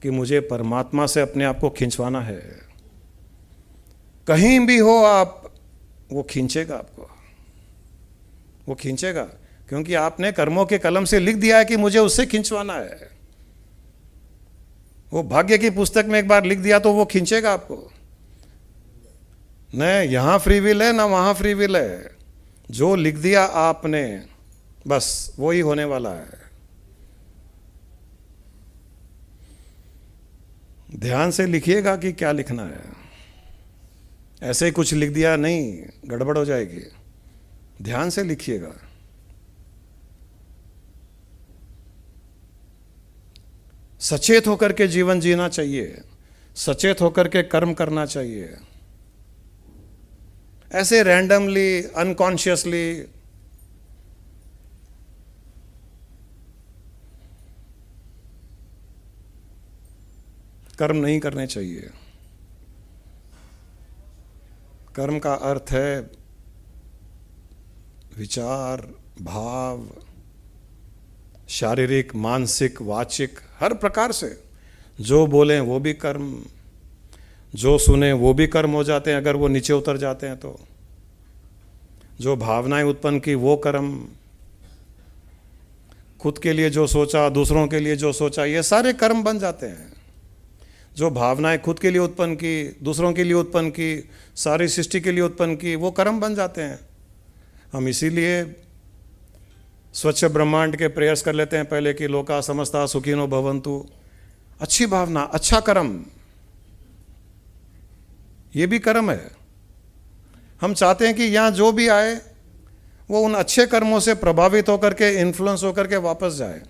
कि मुझे परमात्मा से अपने आप को खींचवाना है। कहीं भी हो आप, वो खींचेगा आपको, वो खींचेगा, क्योंकि आपने कर्मों के कलम से लिख दिया है कि मुझे उससे खींचवाना है। वो भाग्य की पुस्तक में एक बार लिख दिया तो वो खींचेगा आपको। न यहां फ्री विल है, ना वहां फ्री विल है। जो लिख दिया आपने, बस वो ही होने वाला है। ध्यान से लिखिएगा कि क्या लिखना है। ऐसे ही कुछ लिख दिया नहीं, गड़बड़ हो जाएगी। ध्यान से लिखिएगा। सचेत होकर के जीवन जीना चाहिए, सचेत होकर के कर्म करना चाहिए। ऐसे रैंडमली, अनकॉन्शियसली कर्म नहीं करने चाहिए। कर्म का अर्थ है विचार, भाव, शारीरिक, मानसिक, वाचिक, हर प्रकार से जो बोलें वो भी कर्म, जो सुने वो भी कर्म हो जाते हैं अगर वो नीचे उतर जाते हैं तो। जो भावनाएं उत्पन्न की वो कर्म, खुद के लिए जो सोचा, दूसरों के लिए जो सोचा, ये सारे कर्म बन जाते हैं। जो भावनाएं खुद के लिए उत्पन्न की, दूसरों के लिए उत्पन्न की, सारी सृष्टि के लिए उत्पन्न की, वो कर्म बन जाते हैं। हम इसीलिए स्वच्छ ब्रह्मांड के प्रेयर्स कर लेते हैं पहले कि लोका समस्ता सुखिनो भवन्तु। अच्छी भावना, अच्छा कर्म, ये भी कर्म है। हम चाहते हैं कि यहाँ जो भी आए वो उन अच्छे कर्मों से प्रभावित होकर के, इन्फ्लुएंस होकर के वापस जाए,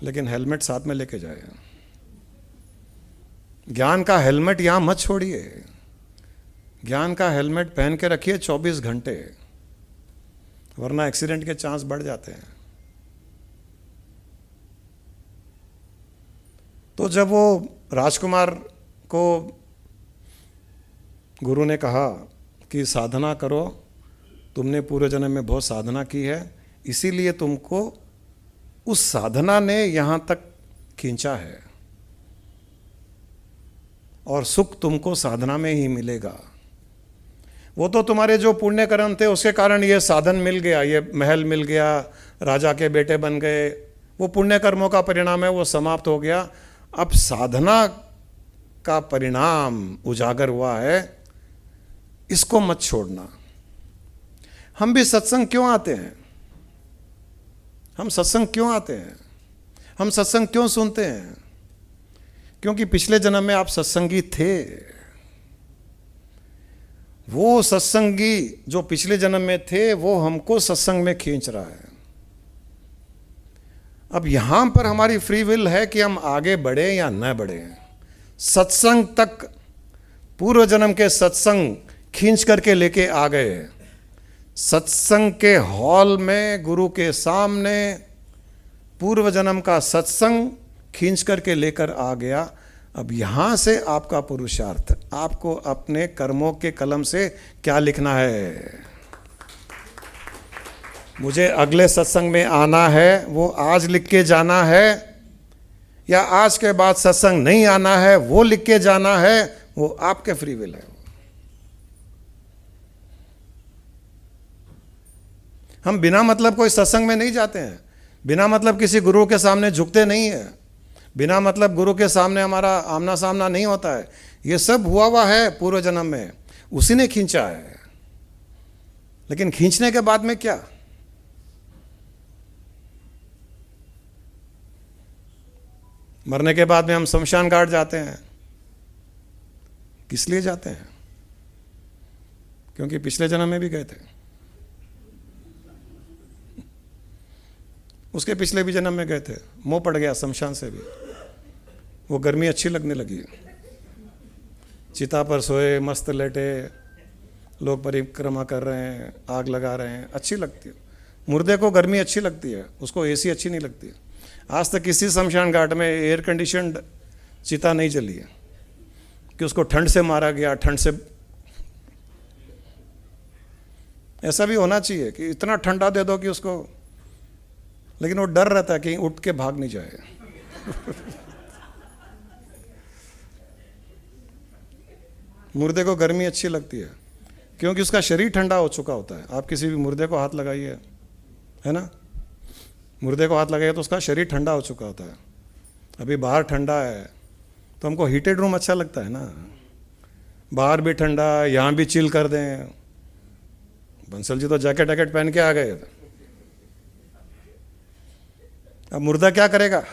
लेकिन हेलमेट साथ में लेके जाए। ज्ञान का हेलमेट यहां मत छोड़िए। ज्ञान का हेलमेट पहन के रखिए 24 घंटे, वरना एक्सीडेंट के चांस बढ़ जाते हैं। तो जब वो राजकुमार को गुरु ने कहा कि साधना करो, तुमने पूर्व जन्म में बहुत साधना की है, इसीलिए तुमको उस साधना ने यहां तक खींचा है और सुख तुमको साधना में ही मिलेगा। वो तो तुम्हारे जो पुण्य कर्म थे उसके कारण ये साधन मिल गया, ये महल मिल गया, राजा के बेटे बन गए, वो पुण्य कर्मों का परिणाम है, वो समाप्त हो गया। अब साधना का परिणाम उजागर हुआ है, इसको मत छोड़ना। हम भी सत्संग क्यों आते हैं? हम सत्संग क्यों आते हैं? हम सत्संग क्यों सुनते हैं? क्योंकि पिछले जन्म में आप सत्संगी थे। वो सत्संगी जो पिछले जन्म में थे वो हमको सत्संग में खींच रहा है। अब यहां पर हमारी फ्री विल है कि हम आगे बढ़े या न बढ़े। सत्संग तक पूर्व जन्म के सत्संग खींच करके लेके आ गए। सत्संग के हॉल में गुरु के सामने पूर्व जन्म का सत्संग खींच करके लेकर आ गया। अब यहां से आपका पुरुषार्थ, आपको अपने कर्मों के कलम से क्या लिखना है। मुझे अगले सत्संग में आना है, वो आज लिख के जाना है, या आज के बाद सत्संग नहीं आना है वो लिख के जाना है, वो आपके फ्री विल है। हम बिना मतलब कोई सत्संग में नहीं जाते हैं, बिना मतलब किसी गुरु के सामने झुकते नहीं है, बिना मतलब गुरु के सामने हमारा आमना सामना नहीं होता है। ये सब हुआ है पूर्व जन्म में, उसी ने खींचा है। लेकिन खींचने के बाद में क्या? मरने के बाद में हम शमशान घाट जाते हैं। किस लिए जाते हैं? क्योंकि पिछले जन्म में भी गए थे, उसके पिछले भी जन्म में गए थे, मोह पड़ गया शमशान से भी, वो गर्मी अच्छी लगने लगी। चिता पर सोए, मस्त लेटे, लोग परिक्रमा कर रहे हैं, आग लगा रहे हैं, अच्छी लगती है। मुर्दे को गर्मी अच्छी लगती है, उसको एसी अच्छी नहीं लगती। आज तक किसी शमशान घाट में एयर कंडीशनड चिता नहीं जली है कि उसको ठंड से मारा गया, ठंड से। ऐसा भी होना चाहिए कि इतना ठंडा दे दो कि उसको, लेकिन वो डर रहता है कहीं उठ के भाग नहीं जाए। मुर्दे को गर्मी अच्छी लगती है क्योंकि उसका शरीर ठंडा हो चुका होता है। आप किसी भी मुर्दे को हाथ लगाइए, है ना, मुर्दे को हाथ लगाइए तो उसका शरीर ठंडा हो चुका होता है। अभी बाहर ठंडा है तो हमको हीटेड रूम अच्छा लगता है ना, बाहर भी ठंडा, यहाँ भी चिल कर दें। बंसल जी तो जैकेट वैकेट पहन के आ गए। अब मुर्दा क्या करेगा?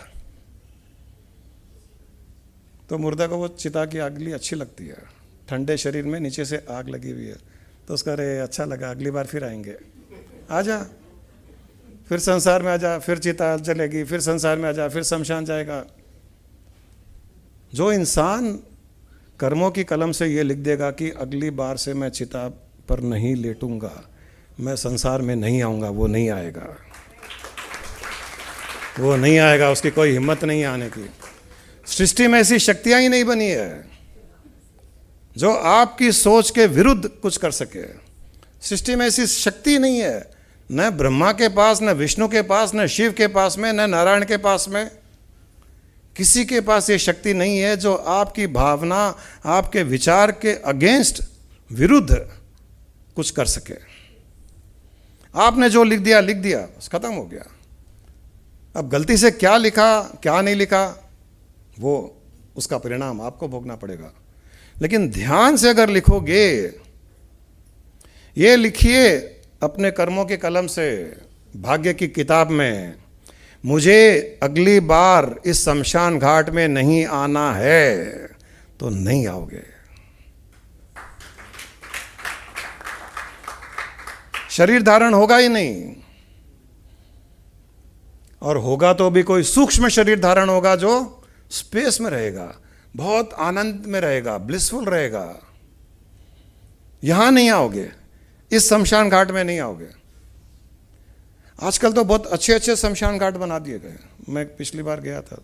तो मुर्दा को वो चिता की आग अच्छी लगती है, ठंडे शरीर में नीचे से आग लगी हुई है, तो उसका अरे अच्छा लगा, अगली बार फिर आएंगे। आ जा, फिर संसार में आ जा, फिर चिता जलेगी, फिर संसार में आ जा, फिर शमशान जाएगा। जो इंसान कर्मों की कलम से ये लिख देगा कि अगली बार से मैं चिता पर नहीं लेटूंगा, मैं संसार में नहीं आऊँगा, वो नहीं आएगा, वो नहीं आएगा। उसकी कोई हिम्मत नहीं आने की। सृष्टि में ऐसी शक्तियां ही नहीं बनी है जो आपकी सोच के विरुद्ध कुछ कर सके। सृष्टि में ऐसी शक्ति नहीं है, न ब्रह्मा के पास, न विष्णु के पास, न शिव के पास में, न नारायण के पास में, किसी के पास ये शक्ति नहीं है जो आपकी भावना, आपके विचार के अगेंस्ट, विरुद्ध कुछ कर सके। आपने जो लिख दिया लिख दिया, बस खत्म हो गया। अब गलती से क्या लिखा क्या नहीं लिखा, वो उसका परिणाम आपको भोगना पड़ेगा। लेकिन ध्यान से अगर लिखोगे, ये लिखिए अपने कर्मों के कलम से, भाग्य की किताब में, मुझे अगली बार इस शमशान घाट में नहीं आना है, तो नहीं आओगे। शरीर धारण होगा ही नहीं, और होगा तो भी कोई सूक्ष्म शरीर धारण होगा जो स्पेस में रहेगा, बहुत आनंद में रहेगा, ब्लिसफुल रहेगा। यहां नहीं आओगे, इस शमशान घाट में नहीं आओगे। आजकल तो बहुत अच्छे अच्छे शमशान घाट बना दिए गए। मैं पिछली बार गया था,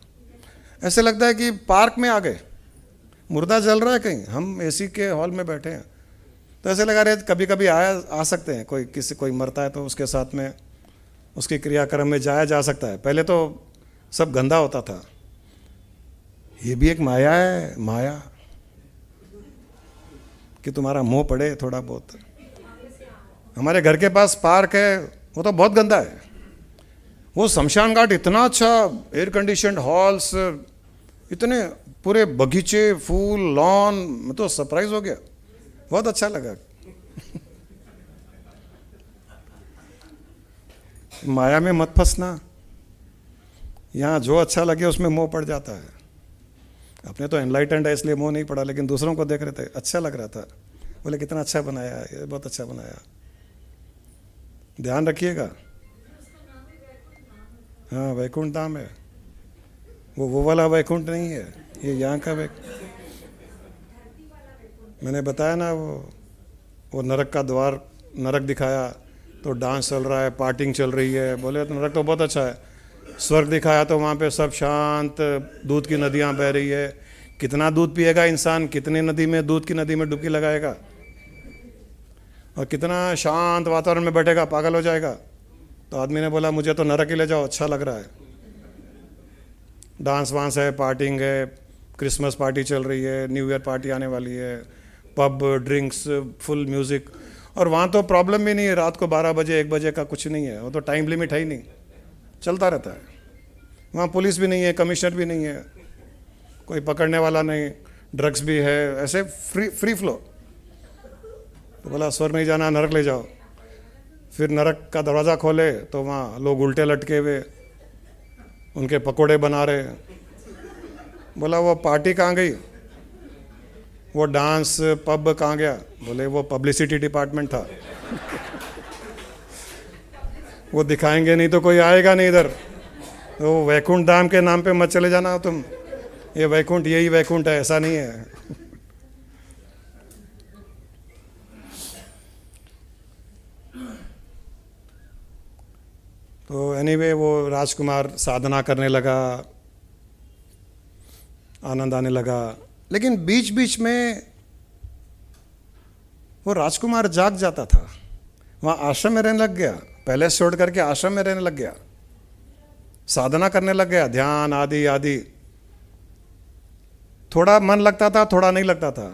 ऐसे लगता है कि पार्क में आ गए, मुर्दा जल रहा है कहीं, हम एसी के हॉल में बैठे हैं। तो ऐसे लगा रहे कभी कभी आ सकते हैं, कोई मरता है तो उसके साथ में उसके क्रियाक्रम में जाया जा सकता है। पहले तो सब गंदा होता था। ये भी एक माया है, माया कि तुम्हारा मोह पड़े थोड़ा बहुत। हमारे घर के पास पार्क है, वो तो बहुत गंदा है। वो शमशान घाट इतना अच्छा, एयर कंडीशनड हॉल्स, इतने पूरे बगीचे, फूल, लॉन, मैं तो सरप्राइज हो गया, बहुत अच्छा लगा। माया में मत फंसना, यहाँ जो अच्छा लगे उसमें मोह पड़ जाता है। अपने तो एनलाइटेंड है इसलिए मोह नहीं पड़ा, लेकिन दूसरों को देख रहे थे, अच्छा लग रहा था, बोले कितना अच्छा बनाया, ये बहुत अच्छा बनाया। ध्यान रखिएगा। हाँ, वैकुंठ धाम है, वो वाला वैकुंठ नहीं है, ये यहाँ का वैकुंठ। मैंने बताया ना, वो नरक का द्वार, नरक दिखाया तो डांस चल रहा है, पार्टिंग चल रही है। बोले तो नरक तो बहुत अच्छा है। स्वर्ग दिखाया तो वहाँ पे सब शांत, दूध की नदियाँ बह रही है। कितना दूध पिएगा इंसान, कितनी नदी में, दूध की नदी में डुबकी लगाएगा, और कितना शांत वातावरण में बैठेगा, पागल हो जाएगा। तो आदमी ने बोला मुझे तो नरक ही ले जाओ, अच्छा लग रहा है। डांस वांस है, पार्टिंग है, क्रिसमस पार्टी चल रही है, न्यू ईयर पार्टी आने वाली है, पब, ड्रिंक्स, फुल म्यूज़िक। और वहाँ तो प्रॉब्लम भी नहीं है, रात को 12 बजे 1 बजे का कुछ नहीं है, वो तो टाइम लिमिट है ही नहीं, चलता रहता है। वहाँ पुलिस भी नहीं है, कमिश्नर भी नहीं है, कोई पकड़ने वाला नहीं, ड्रग्स भी है, ऐसे फ्री फ्लो। तो बोला स्वर्ग नहीं जाना, नरक ले जाओ। फिर नरक का दरवाज़ा खोले तो वहाँ लोग उल्टे लटके हुए, उनके पकोड़े बना रहे। बोला वो पार्टी कहाँ गई, वो डांस पब कहाँ गया? बोले वो पब्लिसिटी डिपार्टमेंट था। वो दिखाएंगे नहीं तो कोई आएगा नहीं इधर। तो वैकुंठ धाम के नाम पे मत चले जाना तुम, ये वैकुंठ यही वैकुंठ है, ऐसा नहीं है। तो एनीवे वो राजकुमार साधना करने लगा, आनंद आने लगा। लेकिन बीच बीच में वो राजकुमार जाग जाता था, वहाँ आश्रम में रहने लग गया, पैलेस छोड़ करके आश्रम में रहने लग गया, साधना करने लग गया, ध्यान आदि आदि। थोड़ा मन लगता था, थोड़ा नहीं लगता था,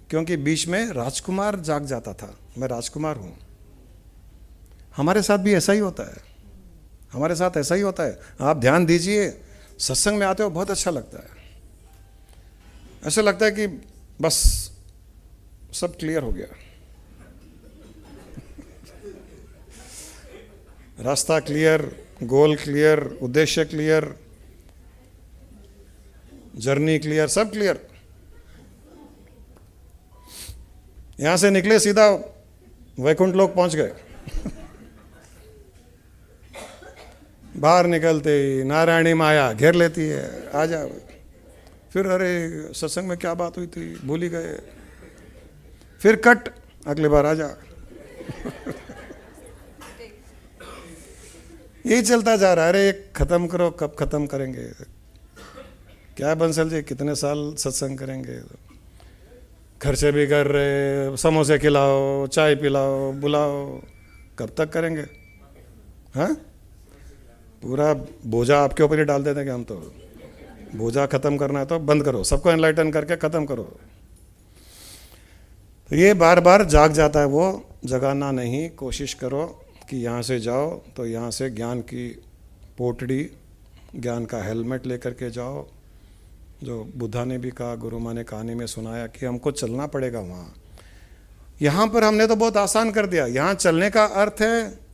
क्योंकि बीच में राजकुमार जाग जाता था, मैं राजकुमार हूँ। हमारे साथ भी ऐसा ही होता है, हमारे साथ ऐसा ही होता है। आप ध्यान दीजिए, सत्संग में आते हो बहुत अच्छा लगता है, ऐसा लगता है कि बस सब क्लियर हो गया, रास्ता क्लियर, गोल क्लियर, उद्देश्य क्लियर, जर्नी क्लियर, सब क्लियर। यहां से निकले सीधा वैकुंठ लोक पहुंच गए। बाहर निकलते ही नारायणी माया घेर लेती है, आ जा। फिर अरे सत्संग में क्या बात हुई थी, भूल ही गए। फिर कट, अगली बार आ जा। यही चलता जा रहा है। अरे खत्म करो, कब खत्म करेंगे? क्या बंसल जी, कितने साल सत्संग करेंगे? खर्चे भी कर रहे, समोसे खिलाओ, चाय पिलाओ, बुलाओ, कब तक करेंगे? हाँ, पूरा बोझा आपके ऊपर ही डाल देते हैं कि हम तो बोझा खत्म करना है तो बंद करो, सबको एनलाइटन करके खत्म करो। तो ये बार बार जाग जाता है, वो जगाना नहीं। कोशिश करो कि यहाँ से जाओ तो यहाँ से ज्ञान की पोटड़ी, ज्ञान का हेलमेट लेकर के जाओ। जो बुद्धा ने भी कहा, गुरु माँ ने कहानी में सुनाया कि हमको चलना पड़ेगा वहाँ। यहाँ पर हमने तो बहुत आसान कर दिया। यहाँ चलने का अर्थ है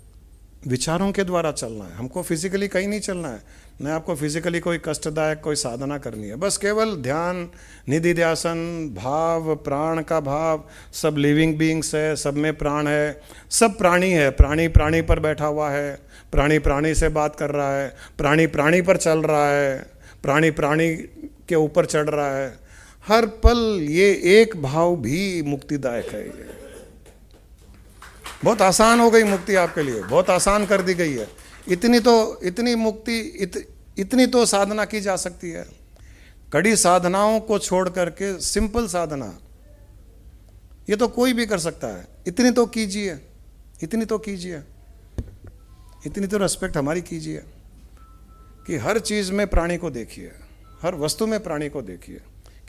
विचारों के द्वारा चलना है। हमको फिजिकली कहीं नहीं चलना है, न आपको फिजिकली कोई कष्टदायक कोई साधना करनी है। बस केवल ध्यान, निधि ध्यासन, भाव, प्राण का भाव। सब लिविंग बीइंग्स है, सब में प्राण है, सब प्राणी है। प्राणी प्राणी पर बैठा हुआ है, प्राणी प्राणी से बात कर रहा है, प्राणी प्राणी पर चल रहा है, प्राणी प्राणी के ऊपर चढ़ रहा है। हर पल ये एक भाव भी मुक्तिदायक है। ये बहुत आसान हो गई मुक्ति आपके लिए, बहुत आसान कर दी गई है। इतनी मुक्ति, इतनी तो साधना की जा सकती है। कड़ी साधनाओं को छोड़ करके सिंपल साधना, ये तो कोई भी कर सकता है। इतनी तो कीजिए, इतनी तो कीजिए, इतनी तो रेस्पेक्ट हमारी कीजिए कि हर चीज़ में प्राणी को देखिए, हर वस्तु में प्राणी को देखिए।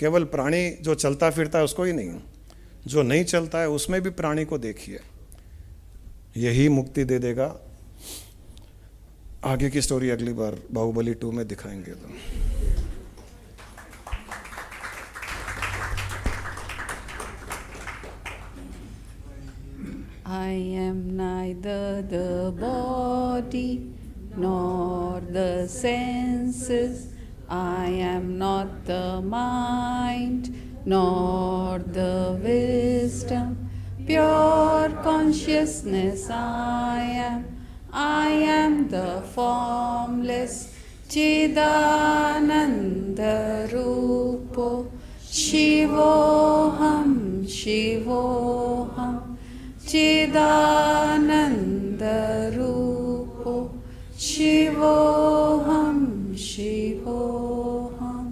केवल प्राणी जो चलता फिरता है उसको ही नहीं, जो नहीं चलता है उसमें भी प्राणी को देखिए। यही मुक्ति दे देगा। आगे की स्टोरी अगली बार बाहुबली 2 में दिखाएंगे। तो I am neither the body nor the senses. I am not the mind nor the wisdom. Pure consciousness I am. I am the formless Chidananda Rupo. Shivoham, Shivoham. Chidananda Rupo. Shivoham, Shivoham.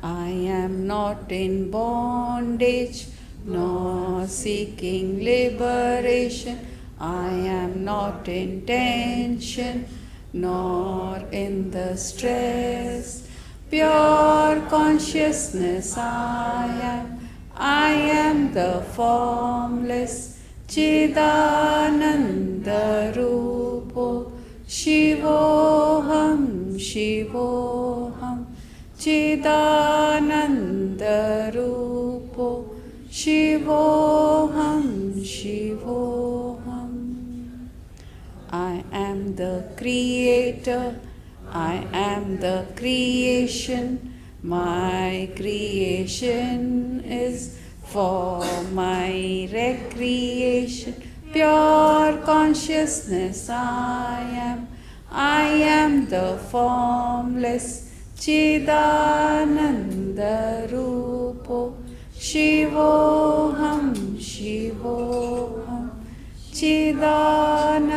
I am not in bondage nor seeking liberation. I am not in tension nor in the stress. Pure consciousness I am. I am the formless Chidananda Rupo. Shivoham, Shivoham. Chidananda Rupo. Shivoham, Shivoham. I am the creator, I am the creation. My creation is for my recreation. Pure consciousness I am. I am the formless Chidananda Rupo. Shivoham, Shivoham. Chidananda